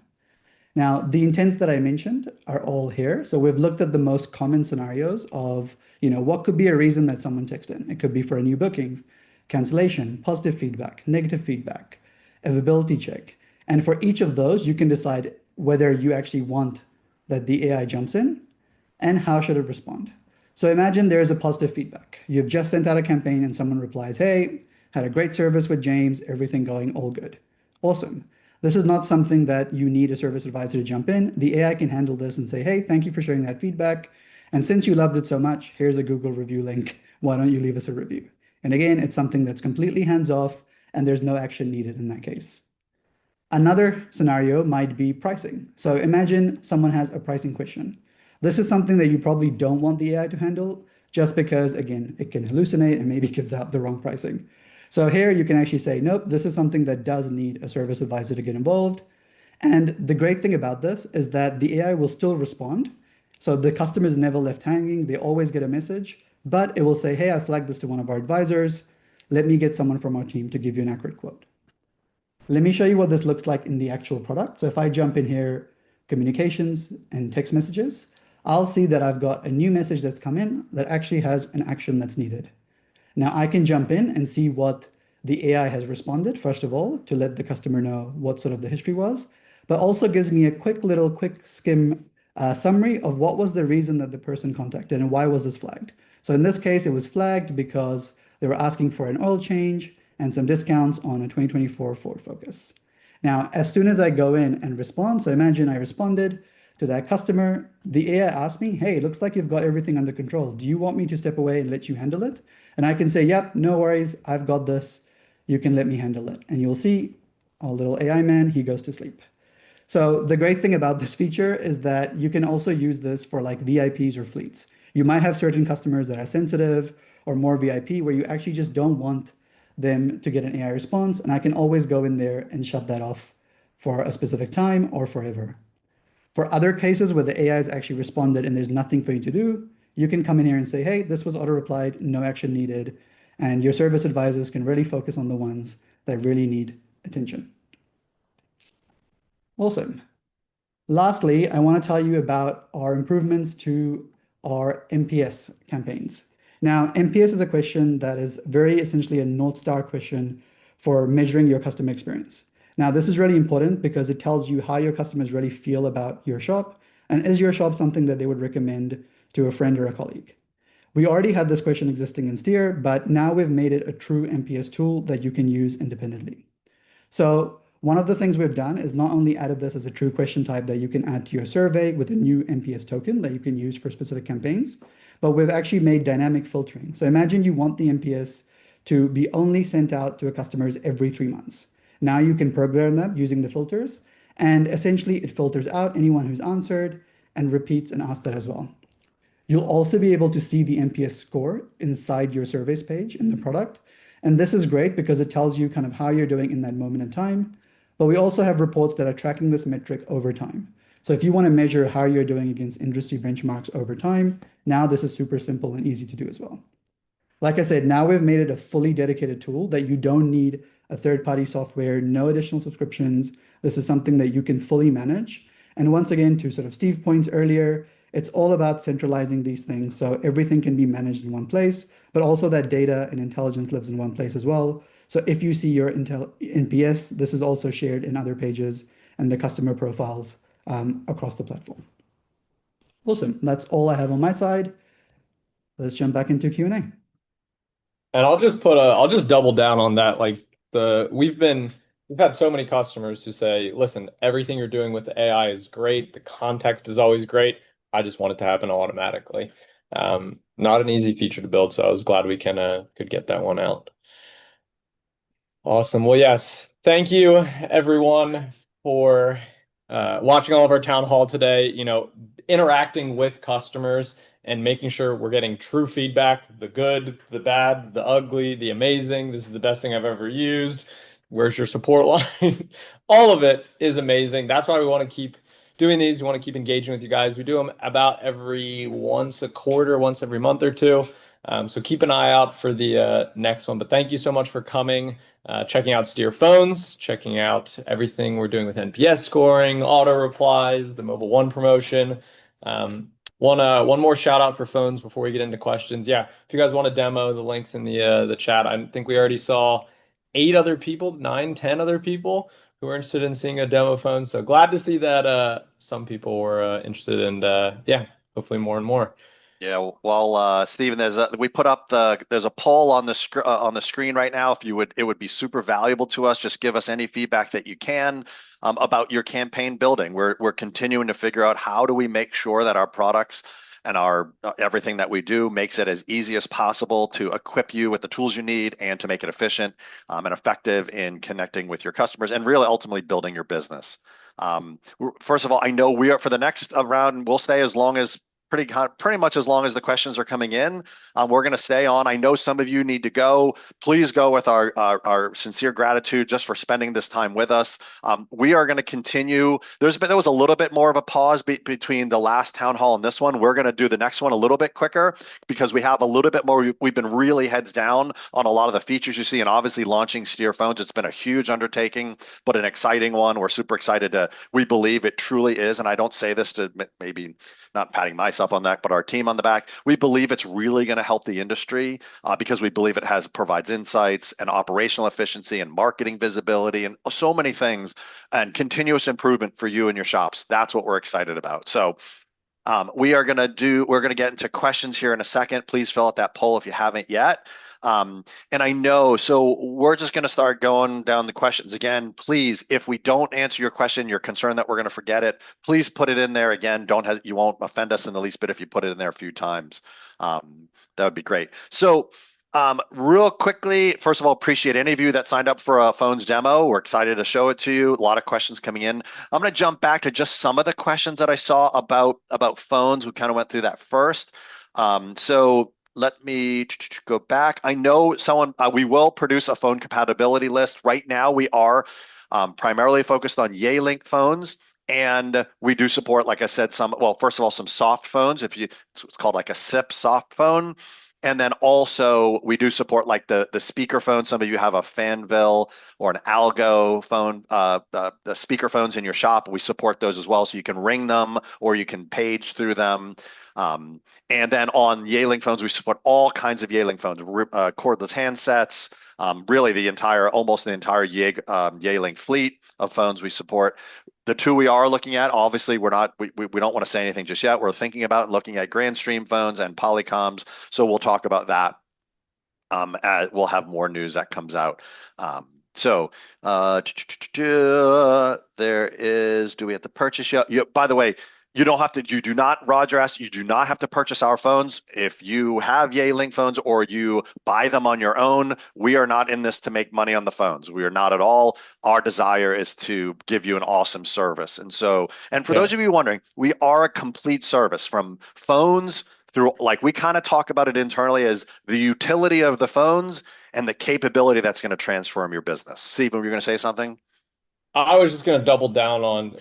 Now, the intents that I mentioned are all here. So we've looked at the most common scenarios of, what could be a reason that someone texted in. It could be for a new booking, cancellation, positive feedback, negative feedback, availability check. And for each of those, you can decide whether you actually want that the AI jumps in and how should it respond. So imagine there's a positive feedback. You've just sent out a campaign and someone replies, hey, had a great service with James, everything going all good. Awesome. This is not something that you need a service advisor to jump in. The AI can handle this and say, hey, thank you for sharing that feedback. And since you loved it so much, here's a Google review link. Why don't you leave us a review? And again, it's something that's completely hands-off and there's no action needed in that case. Another scenario might be pricing. So imagine someone has a pricing question. This is something that you probably don't want the AI to handle just because, again, it can hallucinate and maybe gives out the wrong pricing. So here you can actually say, nope, this is something that does need a service advisor to get involved. And the great thing about this is that the AI will still respond. So the customer is never left hanging. They always get a message, but it will say, hey, I flagged this to one of our advisors. Let me get someone from our team to give you an accurate quote. Let me show you what this looks like in the actual product. So if I jump in here, communications and text messages, I'll see that I've got a new message that's come in that actually has an action that's needed. Now I can jump in and see what the AI has responded, first of all, to let the customer know what sort of the history was, but also gives me a quick skim summary of what was the reason that the person contacted and why was this flagged. So in this case, it was flagged because they were asking for an oil change and some discounts on a 2024 Ford Focus. Now, as soon as I go in and respond, so imagine I responded to that customer, the AI asked me, hey, looks like you've got everything under control. Do you want me to step away and let you handle it? And I can say, yep, no worries, I've got this. You can let me handle it. And you'll see our little AI man, he goes to sleep. So the great thing about this feature is that you can also use this for like VIPs or fleets. You might have certain customers that are sensitive or more VIP where you actually just don't want them to get an AI response. And I can always go in there and shut that off for a specific time or forever. For other cases where the AI has actually responded and there's nothing for you to do, you can come in here and say, hey, this was auto-replied, no action needed. And your service advisors can really focus on the ones that really need attention. Awesome. Lastly, I want to tell you about our improvements to our NPS campaigns. Now, NPS is a question that is very essentially a North Star question for measuring your customer experience. Now, this is really important because it tells you how your customers really feel about your shop, and is your shop something that they would recommend to a friend or a colleague. We already had this question existing in Steer, but now we've made it a true NPS tool that you can use independently. So one of the things we've done is not only added this as a true question type that you can add to your survey with a new NPS token that you can use for specific campaigns, but we've actually made dynamic filtering. So imagine you want the NPS to be only sent out to customers every 3 months. Now you can program that using the filters, and essentially it filters out anyone who's answered and repeats and asks that as well. You'll also be able to see the NPS score inside your surveys page in the product. And this is great because it tells you kind of how you're doing in that moment in time. But we also have reports that are tracking this metric over time. So if you want to measure how you're doing against industry benchmarks over time, now this is super simple and easy to do as well. Like I said, now we've made it a fully dedicated tool that you don't need a third-party software, no additional subscriptions. This is something that you can fully manage. And once again, to sort of Steve's points earlier, it's all about centralizing these things so everything can be managed in one place, but also that data and intelligence lives in one place as well. So if you see your NPS, this is also shared in other pages and the customer profiles across the platform. Awesome. That's all I have on my side. Let's jump back into Q&A. And I'll just double down on that. Like we've had so many customers who say, listen, everything you're doing with the AI is great. The context is always great. I just want it to happen automatically. Not an easy feature to build, so I was glad we could get that one out. Awesome. Well, yes. Thank you everyone for watching all of our town hall today, interacting with customers and making sure we're getting true feedback, the good, the bad, the ugly, the amazing. This is the best thing I've ever used. Where's your support line? All of it is amazing. That's why we want to keep doing these. We want to keep engaging with you guys. We do them about every once a quarter, once every month or two. So keep an eye out for the next one. But thank you so much for coming, checking out Steer Phones, checking out everything we're doing with NPS scoring, auto replies, the Mobil One promotion. One more shout out for phones before we get into questions. Yeah, if you guys want a demo, the link's in the chat. I think we already saw 8 other people, 9, 10 other people who are interested in seeing a demo phone. So glad to see that some people were interested, and yeah, hopefully more and more. Yeah, well, Stephen, we put up there's a poll on the screen right now. It would be super valuable to us. Just give us any feedback that you can about your campaign building. We're continuing to figure out how do we make sure that our products and our everything that we do makes it as easy as possible to equip you with the tools you need and to make it efficient and effective in connecting with your customers and really ultimately building your business. First of all, I know we are for the next round. We'll stay as long as pretty much as long as the questions are coming in. We're going to stay on. I know some of you need to go. Please go with our sincere gratitude just for spending this time with us. We are going to continue. There was a little bit more of a pause between the last town hall and this one. We're going to do the next one a little bit quicker because we have a little bit more. We've been really heads down on a lot of the features you see, and obviously launching Steer Phones. It's been a huge undertaking, but an exciting one. We're super excited we believe it truly is, and I don't say this to maybe not patting myself on that, but our team on the back. We believe it's really going to help the industry because we believe it provides insights and operational efficiency and marketing visibility and so many things and continuous improvement for you and your shops. That's what we're excited about. So we're going to get into questions here in a second. Please fill out that poll if you haven't yet. And I know, so we're just going to start going down the questions again. Please, if we don't answer your question, you're concerned that we're going to forget it, please put it in there again. You won't offend us in the least bit if you put it in there a few times. That would be great. So real quickly, first of all, appreciate any of you that signed up for a phones demo. We're excited to show it to you. A lot of questions coming in. I'm going to jump back to just some of the questions that I saw about phones. We kind of went through that first. So let me go back. I know we will produce a phone compatibility list. Right now, we are primarily focused on Yealink phones, and we do support, like I said, first of all, some soft phones. It's called like a SIP soft phone. And then also we do support like the speaker phone. Some of you have a Fanville or an Algo phone, the speaker phones in your shop. We support those as well. So you can ring them or you can page through them. And then on Yealink phones, we support all kinds of Yealink phones, cordless handsets, really almost the entire Yealink fleet of phones we support. The two we are looking at, obviously, we don't want to say anything just yet. We're thinking about looking at Grandstream phones and Polycoms, so we'll talk about that. We'll have more news that comes out. There is, do we have to purchase yet? By the way, Roger asked, you do not have to purchase our phones. If you have Yealink phones or you buy them on your own, we are not in this to make money on the phones. We are not at all. Our desire is to give you an awesome service. And for those of you wondering, we are a complete service from phones through, like we kind of talk about it internally as the utility of the phones and the capability that's going to transform your business. Stephen, were you going to say something? I was just going to double down on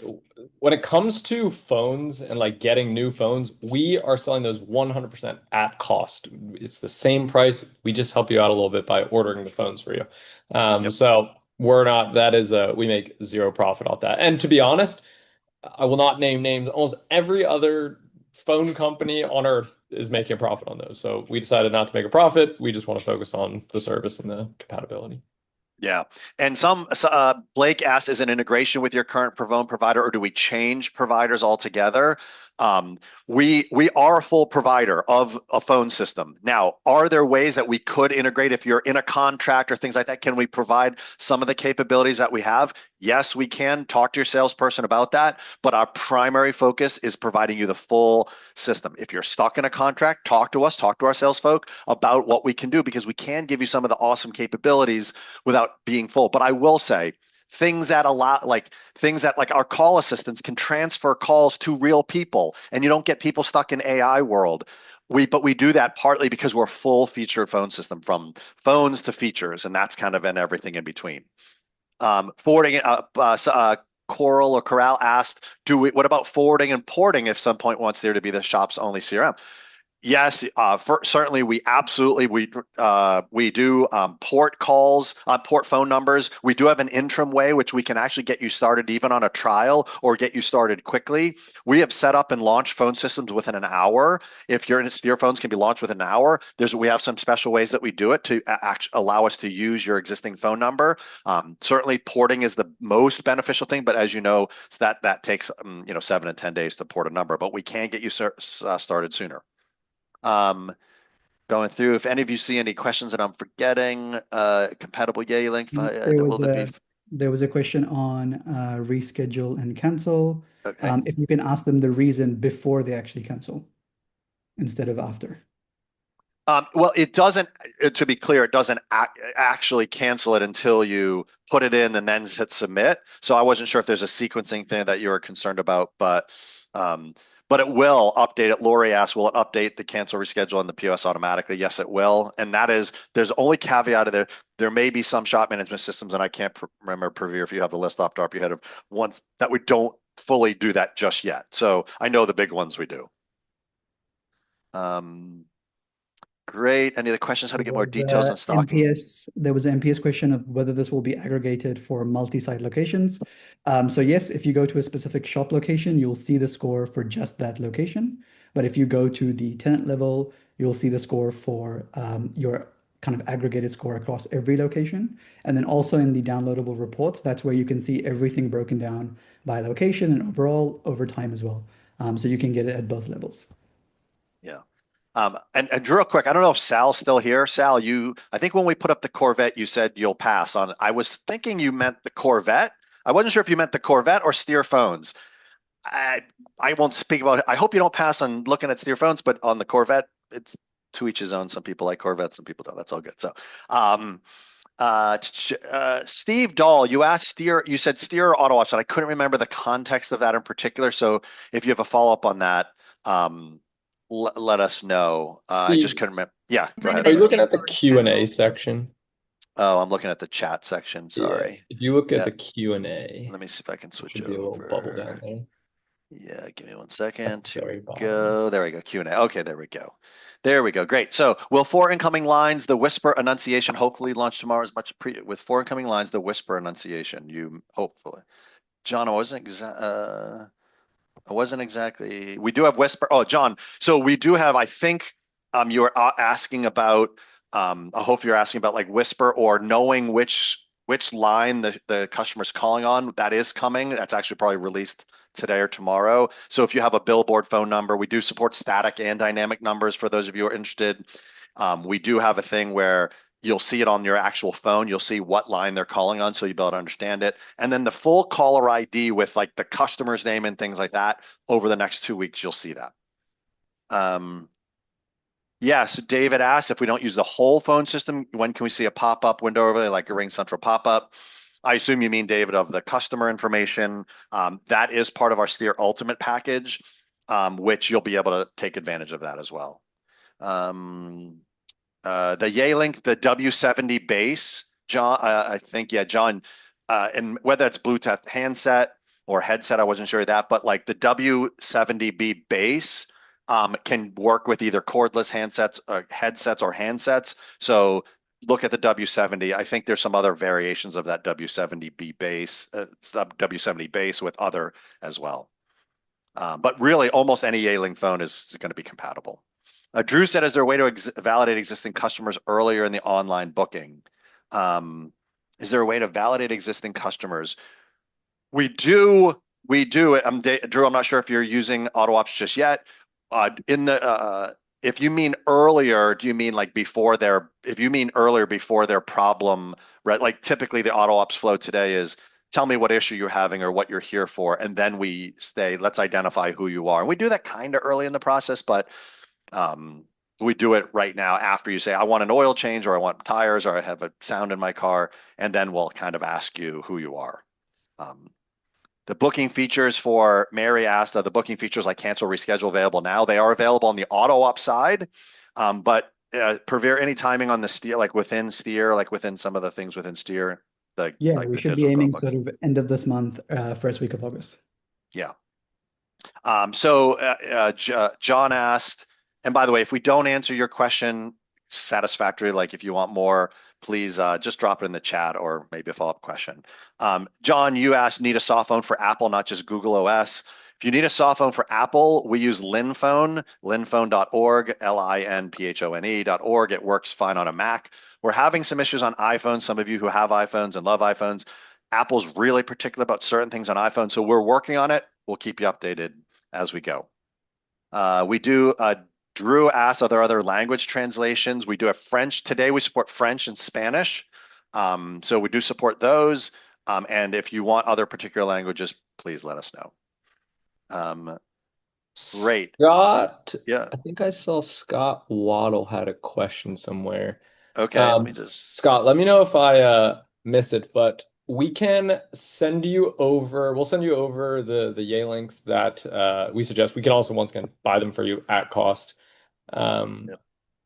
when it comes to phones and like getting new phones, we are selling those 100% at cost. It's the same price. We just help you out a little bit by ordering the phones for you. So we make zero profit off that. And to be honest, I will not name names. Almost every other phone company on earth is making a profit on those. So we decided not to make a profit. We just want to focus on the service and the compatibility. Yeah. And Blake asked, is an integration with your current phone provider, or do we change providers altogether? Um, we are a full provider of a phone system. Now, are there ways that we could integrate if you're in a contract or things like that? Can we provide some of the capabilities that we have? Yes, we can. Talk to your salesperson about that. But our primary focus is providing you the full system. If you're stuck in a contract, talk to us, talk to our sales folk about what we can do, because we can give you some of the awesome capabilities without being full. But I will say, things that like our call assistants can transfer calls to real people, and you don't get people stuck in AI world. But we do that partly because we're a full featured phone system, from phones to features, and that's kind of in everything in between. Forwarding, Coral or Corral asked, what about forwarding and porting if some point wants there to be the shop's only CRM? Yes, certainly we do port calls, port phone numbers. We do have an interim way which we can actually get you started even on a trial or get you started quickly. We have set up and launched phone systems within an hour. If your Steer phones can be launched within an hour, we have some special ways that we do it to allow us to use your existing phone number. Certainly, porting is the most beneficial thing, but as you know, that takes 7 to 10 days to port a number. But we can get you started sooner. Going through, if any of you see any questions that I'm forgetting, compatible Yay link. There was a question on reschedule and cancel. Okay. If you can ask them the reason before they actually cancel instead of after. Well, it doesn't, to be clear, it doesn't actually cancel it until you put it in and then hit submit. So I wasn't sure if there's a sequencing thing that you were concerned about, but it will update it. Lori asked, will it update the cancel reschedule and the POS automatically? Yes, it will. And there's only caveat of there may be some shop management systems, and I can't remember, Praveer, if you have the list off the top of your head of ones that we don't fully do that just yet. So I know the big ones we do. Great. Any other questions? How to get more details on stocking? There was an MPS question of whether this will be aggregated for multi-site locations. So yes, if you go to a specific shop location, you'll see the score for just that location. But if you go to the tenant level, you'll see the score for your kind of aggregated score across every location. And then also in the downloadable reports, that's where you can see everything broken down by location and overall over time as well. So you can get it at both levels. Yeah. And real quick, I don't know if Sal's still here. Sal, I think when we put up the Corvette, you said you'll pass on. I was thinking you meant the Corvette. I wasn't sure if you meant the Corvette or Steer phones. I won't speak about it. I hope you don't pass on looking at Steer phones, but on the Corvette, it's to each his own. Some people like Corvettes, some people don't. That's all good. So, Steve Dahl, you said Steer or AutoOps, and I couldn't remember the context of that in particular. So if you have a follow-up on that, let us know. I just couldn't remember. Yeah, go ahead. Are you looking at the Q&A section? Oh, I'm looking at the chat section. Sorry. Yeah. If you look at the Q&A, let me see if I can switch over. Be a little bubble down there. Yeah, give me 1 second. Here we go. There we go. Q&A. Okay, there we go. There we go. Great. So, will 4 incoming lines, the whisper enunciation, hopefully launch tomorrow as much with 4 incoming lines, the whisper enunciation. You hopefully, John, I wasn't exactly. We do have whisper. Oh, John. So we do have. I think you are asking about. I hope you're asking about like whisper or knowing which line the customer's calling on. That is coming. That's actually probably released today or tomorrow. So if you have a billboard phone number, we do support static and dynamic numbers for those of you who are interested. We do have a thing where you'll see it on your actual phone. You'll see what line they're calling on, so you'll be able to understand it. And then the full caller ID with like the customer's name and things like that over the next 2 weeks, you'll see that. Yes, David asked if we don't use the whole phone system, when can we see a pop-up window overlay like a Ring Central pop-up? I assume you mean, David, of the customer information. That is part of our Steer Ultimate package, which you'll be able to take advantage of that as well. The Yay link, the W70 base, John, I think, yeah, John, and whether it's Bluetooth handset or headset, I wasn't sure of that, but like the W70B base can work with either cordless headsets or handsets. So look at the W70. I think there's some other variations of that W70B base, W70 base with other as well. But really, almost any Yay link phone is going to be compatible. Drew said, is there a way to validate existing customers earlier in the online booking? Is there a way to validate existing customers? We do. We do. Drew, I'm not sure if you're using AutoOps just yet. If you mean earlier, do you mean like before their? If you mean earlier before their problem, right? Like typically the AutoOps flow today is tell me what issue you're having or what you're here for, and then we say let's identify who you are. And we do that kind of early in the process, but we do it right now after you say I want an oil change or I want tires or I have a sound in my car, and then we'll kind of ask you who you are. The booking features for Mary asked, are the booking features like cancel, reschedule available now? They are available on the AutoOps side, but Praveer, any timing on the steer, like within steer, like within some of the things within steer, Yeah, like we the should be digital aiming Chromebooks? sort of end of this month, first week of August. Yeah. John asked, and by the way, if we don't answer your question satisfactorily, like if you want more, please just drop it in the chat or maybe a follow-up question. John, you asked, need a soft phone for Apple, not just Google OS. If you need a soft phone for Apple, we use Linphone, linphone.org, linphone.org. It works fine on a Mac. We're having some issues on iPhones. Some of you who have iPhones and love iPhones, Apple's really particular about certain things on iPhone, so we're working on it. We'll keep you updated as we go. Drew asks, are there other language translations? We do have French. Today we support French and Spanish. So we do support those. And if you want other particular languages, please let us know. Great. Scott, Yeah. I think I saw Scott Waddle had a question somewhere. Okay, let me just. Scott, let me know if I miss it, but we can send you over, we'll send you over the Yay links that we suggest. We can also once again buy them for you at cost. Yep.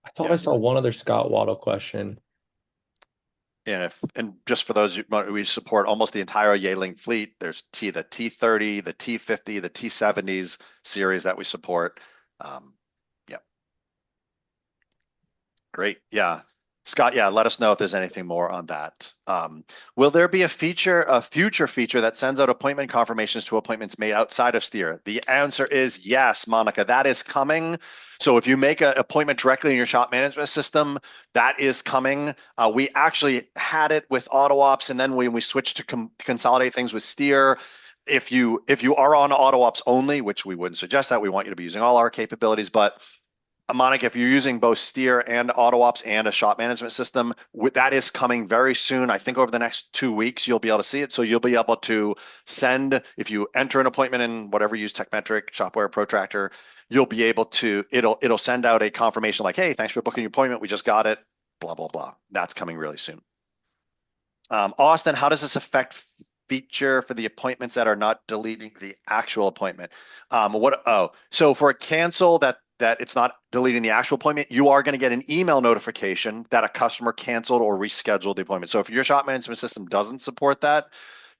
I thought I saw one other Scott Waddle question. And just for those, we support almost the entire Yealing fleet. There's the T30, the T50, the T70s series that we support. Yeah. Great. Yeah. Scott, yeah, let us know if there's anything more on that. Will there be a future feature that sends out appointment confirmations to appointments made outside of Steer? The answer is yes, Monica. That is coming. So if you make an appointment directly in your shop management system, that is coming. We actually had it with AutoOps, and then when we switched to consolidate things with Steer, if you are on AutoOps only, which we wouldn't suggest that, we want you to be using all our capabilities, but Monica, if you're using both Steer and AutoOps and a shop management system, that is coming very soon. I think over the next 2 weeks, you'll be able to see it. So you'll be able to send, if you enter an appointment in whatever you use, Techmetric, Shopware, Protractor, you'll be able to, it'll send out a confirmation like, hey, thanks for booking your appointment. We just got it, blah, blah, blah. That's coming really soon. Austin, how does this affect feature for the appointments that are not deleting the actual appointment? So for a cancel that it's not deleting the actual appointment, you are going to get an email notification that a customer canceled or rescheduled the appointment. So if your shop management system doesn't support that,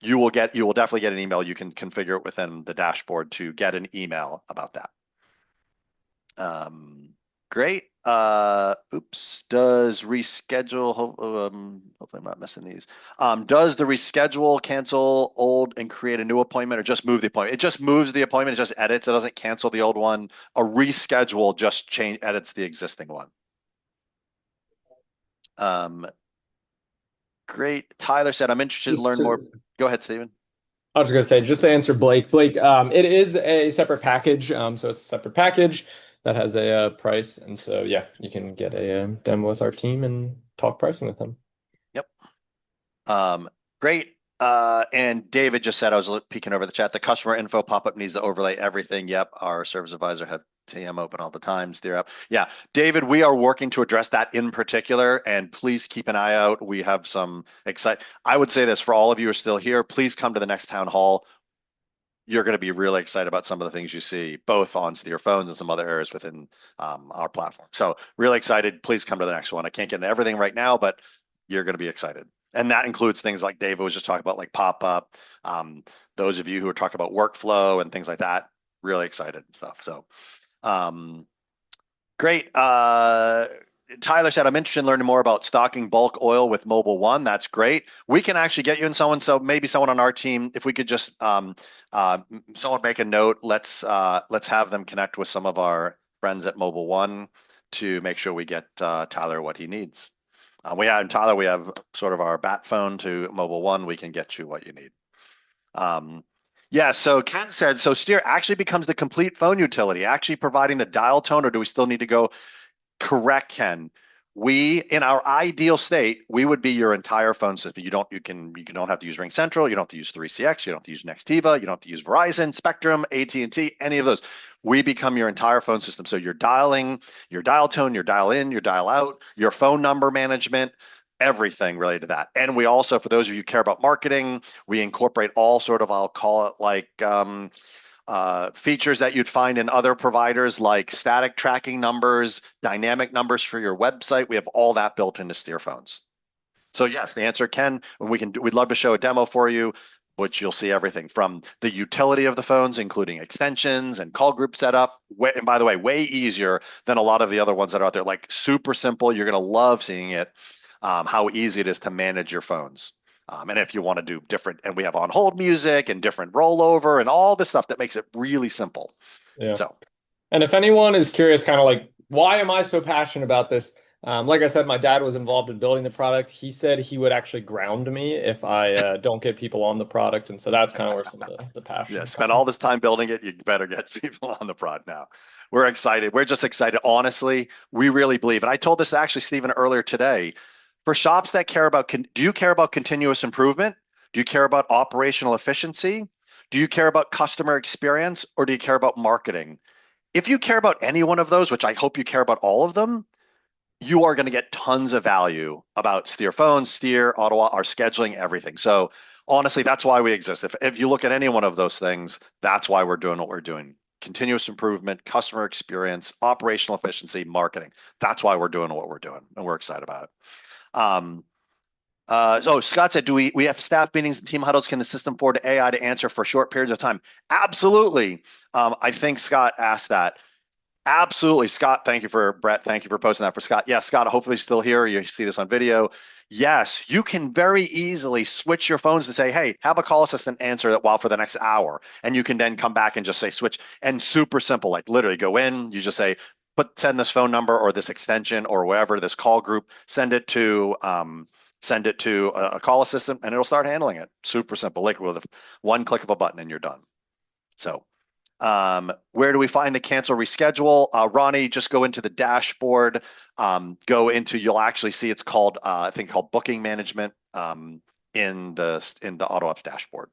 you will definitely get an email. You can configure it within the dashboard to get an email about that. Great. Does reschedule, hopefully I'm not missing these. Does the reschedule cancel old and create a new appointment or just move the appointment? It just moves the appointment, it just edits, it doesn't cancel the old one. A reschedule just edits the existing one. Great. Tyler said, I'm interested to learn more. Go ahead, Stephen. I was going to say, just to answer Blake. Blake, it is a separate package. So it's a separate package that has a price. And so, yeah, you can get a demo with our team and talk pricing with them. Yep. Great. And David just said, I was peeking over the chat, the customer info pop-up needs to overlay everything. Yep. Our service advisor have TM open all the time, Steer up. Yeah. David, we are working to address that in particular, and please keep an eye out. We have some I would say this for all of you who are still here, please come to the next town hall. You're going to be really excited about some of the things you see, both on Steer phones and some other areas within our platform. So really excited. Please come to the next one. I can't get into everything right now, but you're going to be excited. And that includes things like David was just talking about, like pop-up. Those of you who are talking about workflow and things like that, really excited and stuff. So great. Tyler said, I'm interested in learning more about stocking bulk oil with Mobil One. That's great. We can actually get you in someone. So maybe someone on our team, if we could just someone make a note, let's have them connect with some of our friends at Mobil One to make sure we get Tyler what he needs. Tyler, we have sort of our bat phone to Mobil One. We can get you what you need. Yeah, so Ken said, so Steer actually becomes the complete phone utility, actually providing the dial tone, or do we still need to go? Correct, Ken. In our ideal state, we would be your entire phone system. You don't have to use Ring Central. You don't have to use 3CX. You don't have to use Nextiva. You don't have to use Verizon, Spectrum, AT&T, any of those. We become your entire phone system. So you're dialing, your dial tone, your dial in, your dial out, your phone number management, everything related to that. And we also, for those of you who care about marketing, we incorporate all sort of, I'll call it like features that you'd find in other providers, like static tracking numbers, dynamic numbers for your website. We have all that built into Steer phones. So yes, the answer, Ken, we'd love to show a demo for you, which you'll see everything from the utility of the phones, including extensions and call group setup. And by the way, way easier than a lot of the other ones that are out there. Like super simple. You're going to love seeing it, how easy it is to manage your phones. And if you want to do different, and we have on hold music and different rollover and all this stuff that makes it really simple. Yeah. So, and if anyone is curious, kind of like, why am I so passionate about this? Like I said, my dad was involved in building the product. He said he would actually ground me if I don't get people on the product. And so that's kind of where some of the passion yeah, comes spend from. all this time building it. You better get people on the prod now. We're excited. We're just excited. Honestly, we really believe. And I told this actually, Stephen, earlier today. For shops that care about, do you care about continuous improvement? Do you care about operational efficiency? Do you care about customer experience, or do you care about marketing? If you care about any one of those, which I hope you care about all of them, you are going to get tons of value about Steer phones, Steer, Auto, our scheduling, everything. So honestly, that's why we exist. If you look at any one of those things, that's why we're doing what we're doing. Continuous improvement, customer experience, operational efficiency, marketing. That's why we're doing what we're doing, and we're excited about it. So Scott said, do we have staff meetings and team huddles? Can the system afford AI to answer for short periods of time? Absolutely. I think Scott asked that. Absolutely. Scott, Brett, thank you for posting that for Scott. Yes, Scott, hopefully he's still here. You see this on video. Yes, you can very easily switch your phones to say, hey, have a call assistant answer that while for the next hour. And you can then come back and just say switch. And super simple, like literally go in, you just say, send this phone number or this extension or whatever, this call group, send it to a call assistant, and it'll start handling it. Super simple, like with one click of a button and you're done. So where do we find the cancel reschedule? Ronnie, just go into the dashboard, you'll actually see it's called, I think called booking management in the AutoOps dashboard.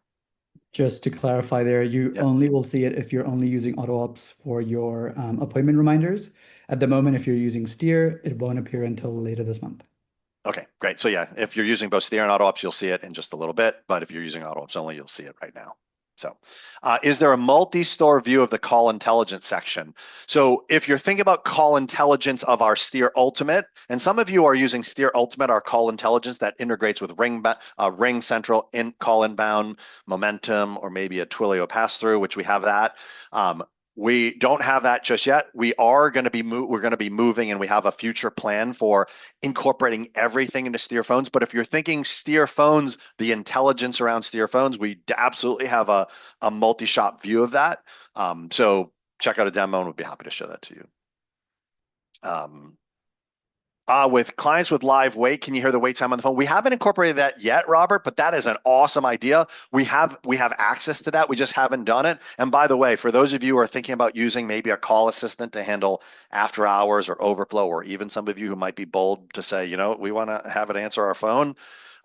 Just to clarify there, you only will see it if you're only using AutoOps for your appointment reminders. At the moment, if you're using Steer, it won't appear until later this month. Okay, great. So yeah, if you're using both Steer and AutoOps, you'll see it in just a little bit. But if you're using AutoOps only, you'll see it right now. So is there a multi-store view of the call intelligence section? So if you're thinking about call intelligence of our Steer Ultimate, and some of you are using Steer Ultimate, our call intelligence that integrates with Ring Central, call inbound, Momentum, or maybe a Twilio pass-through, which we have that. We don't have that just yet. We're going to be moving, and we have a future plan for incorporating everything into Steer phones. But if you're thinking Steer phones, the intelligence around Steer phones, we absolutely have a multi-shop view of that. So check out a demo, and we'll be happy to show that to you. With clients with live wait, can you hear the wait time on the phone? We haven't incorporated that yet, Robert, but that is an awesome idea. We have access to that. We just haven't done it. And by the way, for those of you who are thinking about using maybe a call assistant to handle after hours or overflow, or even some of you who might be bold to say, we want to have it answer our phone,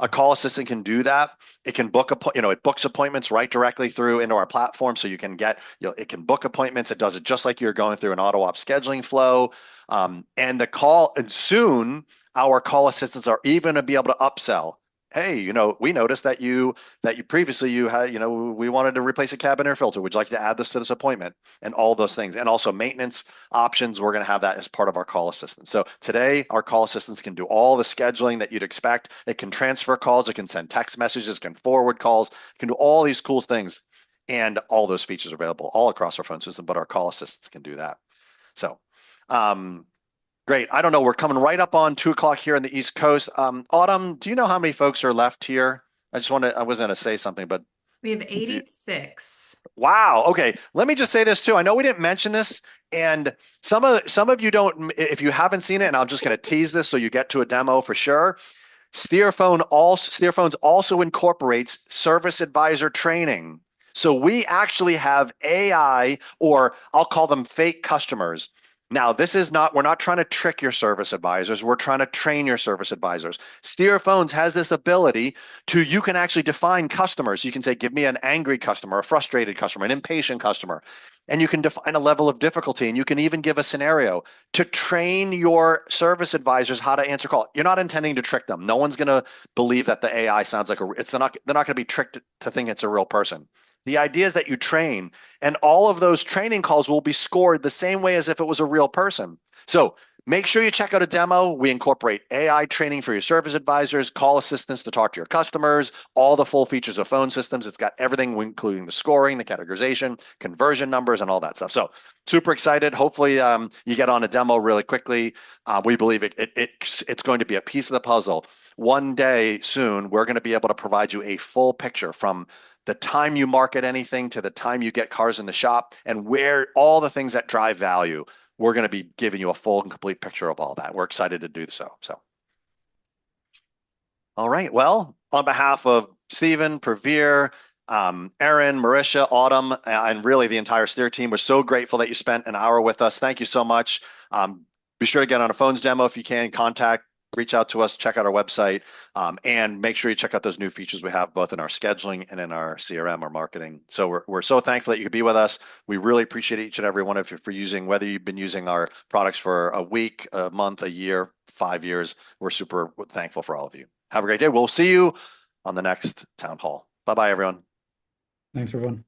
a call assistant can do that. It can book it books appointments right directly through into our platform, so you can it can book appointments. It does it just like you're going through an AutoOps scheduling flow. And soon our call assistants are even to be able to upsell. Hey, we noticed that you previously had, we wanted to replace a cabin air filter. Would you like to add this to this appointment? And all those things. And also maintenance options. We're going to have that as part of our call assistant. So today our call assistants can do all the scheduling that you'd expect. It can transfer calls. It can send text messages, it can forward calls, it can do all these cool things. And all those features are available all across our phone system, but our call assistants can do that. So, great. I don't know. We're coming right up on 2:00 here on the East Coast. Autumn, do you know how many folks are left here? I wasn't going to say something, but we have 86. Wow. Okay. Let me just say this too. I know we didn't mention this, and some of you don't. If you haven't seen it, and I'm just going to tease this so you get to a demo for sure. Steerphones also incorporates service advisor training. So we actually have AI, or I'll call them fake customers. Now, we're not trying to trick your service advisors. We're trying to train your service advisors. Steerphones has this ability you can actually define customers. You can say, give me an angry customer, a frustrated customer, an impatient customer. And you can define a level of difficulty, and you can even give a scenario to train your service advisors how to answer call. You're not intending to trick them. No one's going to believe that the AI sounds like they're not going to be tricked to think it's a real person. The idea is that you train, and all of those training calls will be scored the same way as if it was a real person. So make sure you check out a demo. We incorporate AI training for your service advisors, call assistants to talk to your customers, all the full features of phone systems. It's got everything, including the scoring, the categorization, conversion numbers, and all that stuff. So super excited. Hopefully you get on a demo really quickly. We believe it's going to be a piece of the puzzle. One day soon, we're going to be able to provide you a full picture from the time you market anything to the time you get cars in the shop, and where all the things that drive value. We're going to be giving you a full and complete picture of all that. We're excited to do so. All right. Well, on behalf of Stephen, Praveer, Aaron, Marisha, Autumn, and really the entire Steer team, we're so grateful that you spent an hour with us. Thank you so much. Be sure to get on a phones demo if you can. Reach out to us, check out our website, and make sure you check out those new features we have both in our scheduling and in our CRM or marketing. So we're so thankful that you could be with us. We really appreciate each and every one of you for whether you've been using our products for a week, a month, a year, 5 years. We're super thankful for all of you. Have a great day. We'll see you on the next town hall. Bye-bye, everyone. Thanks, everyone.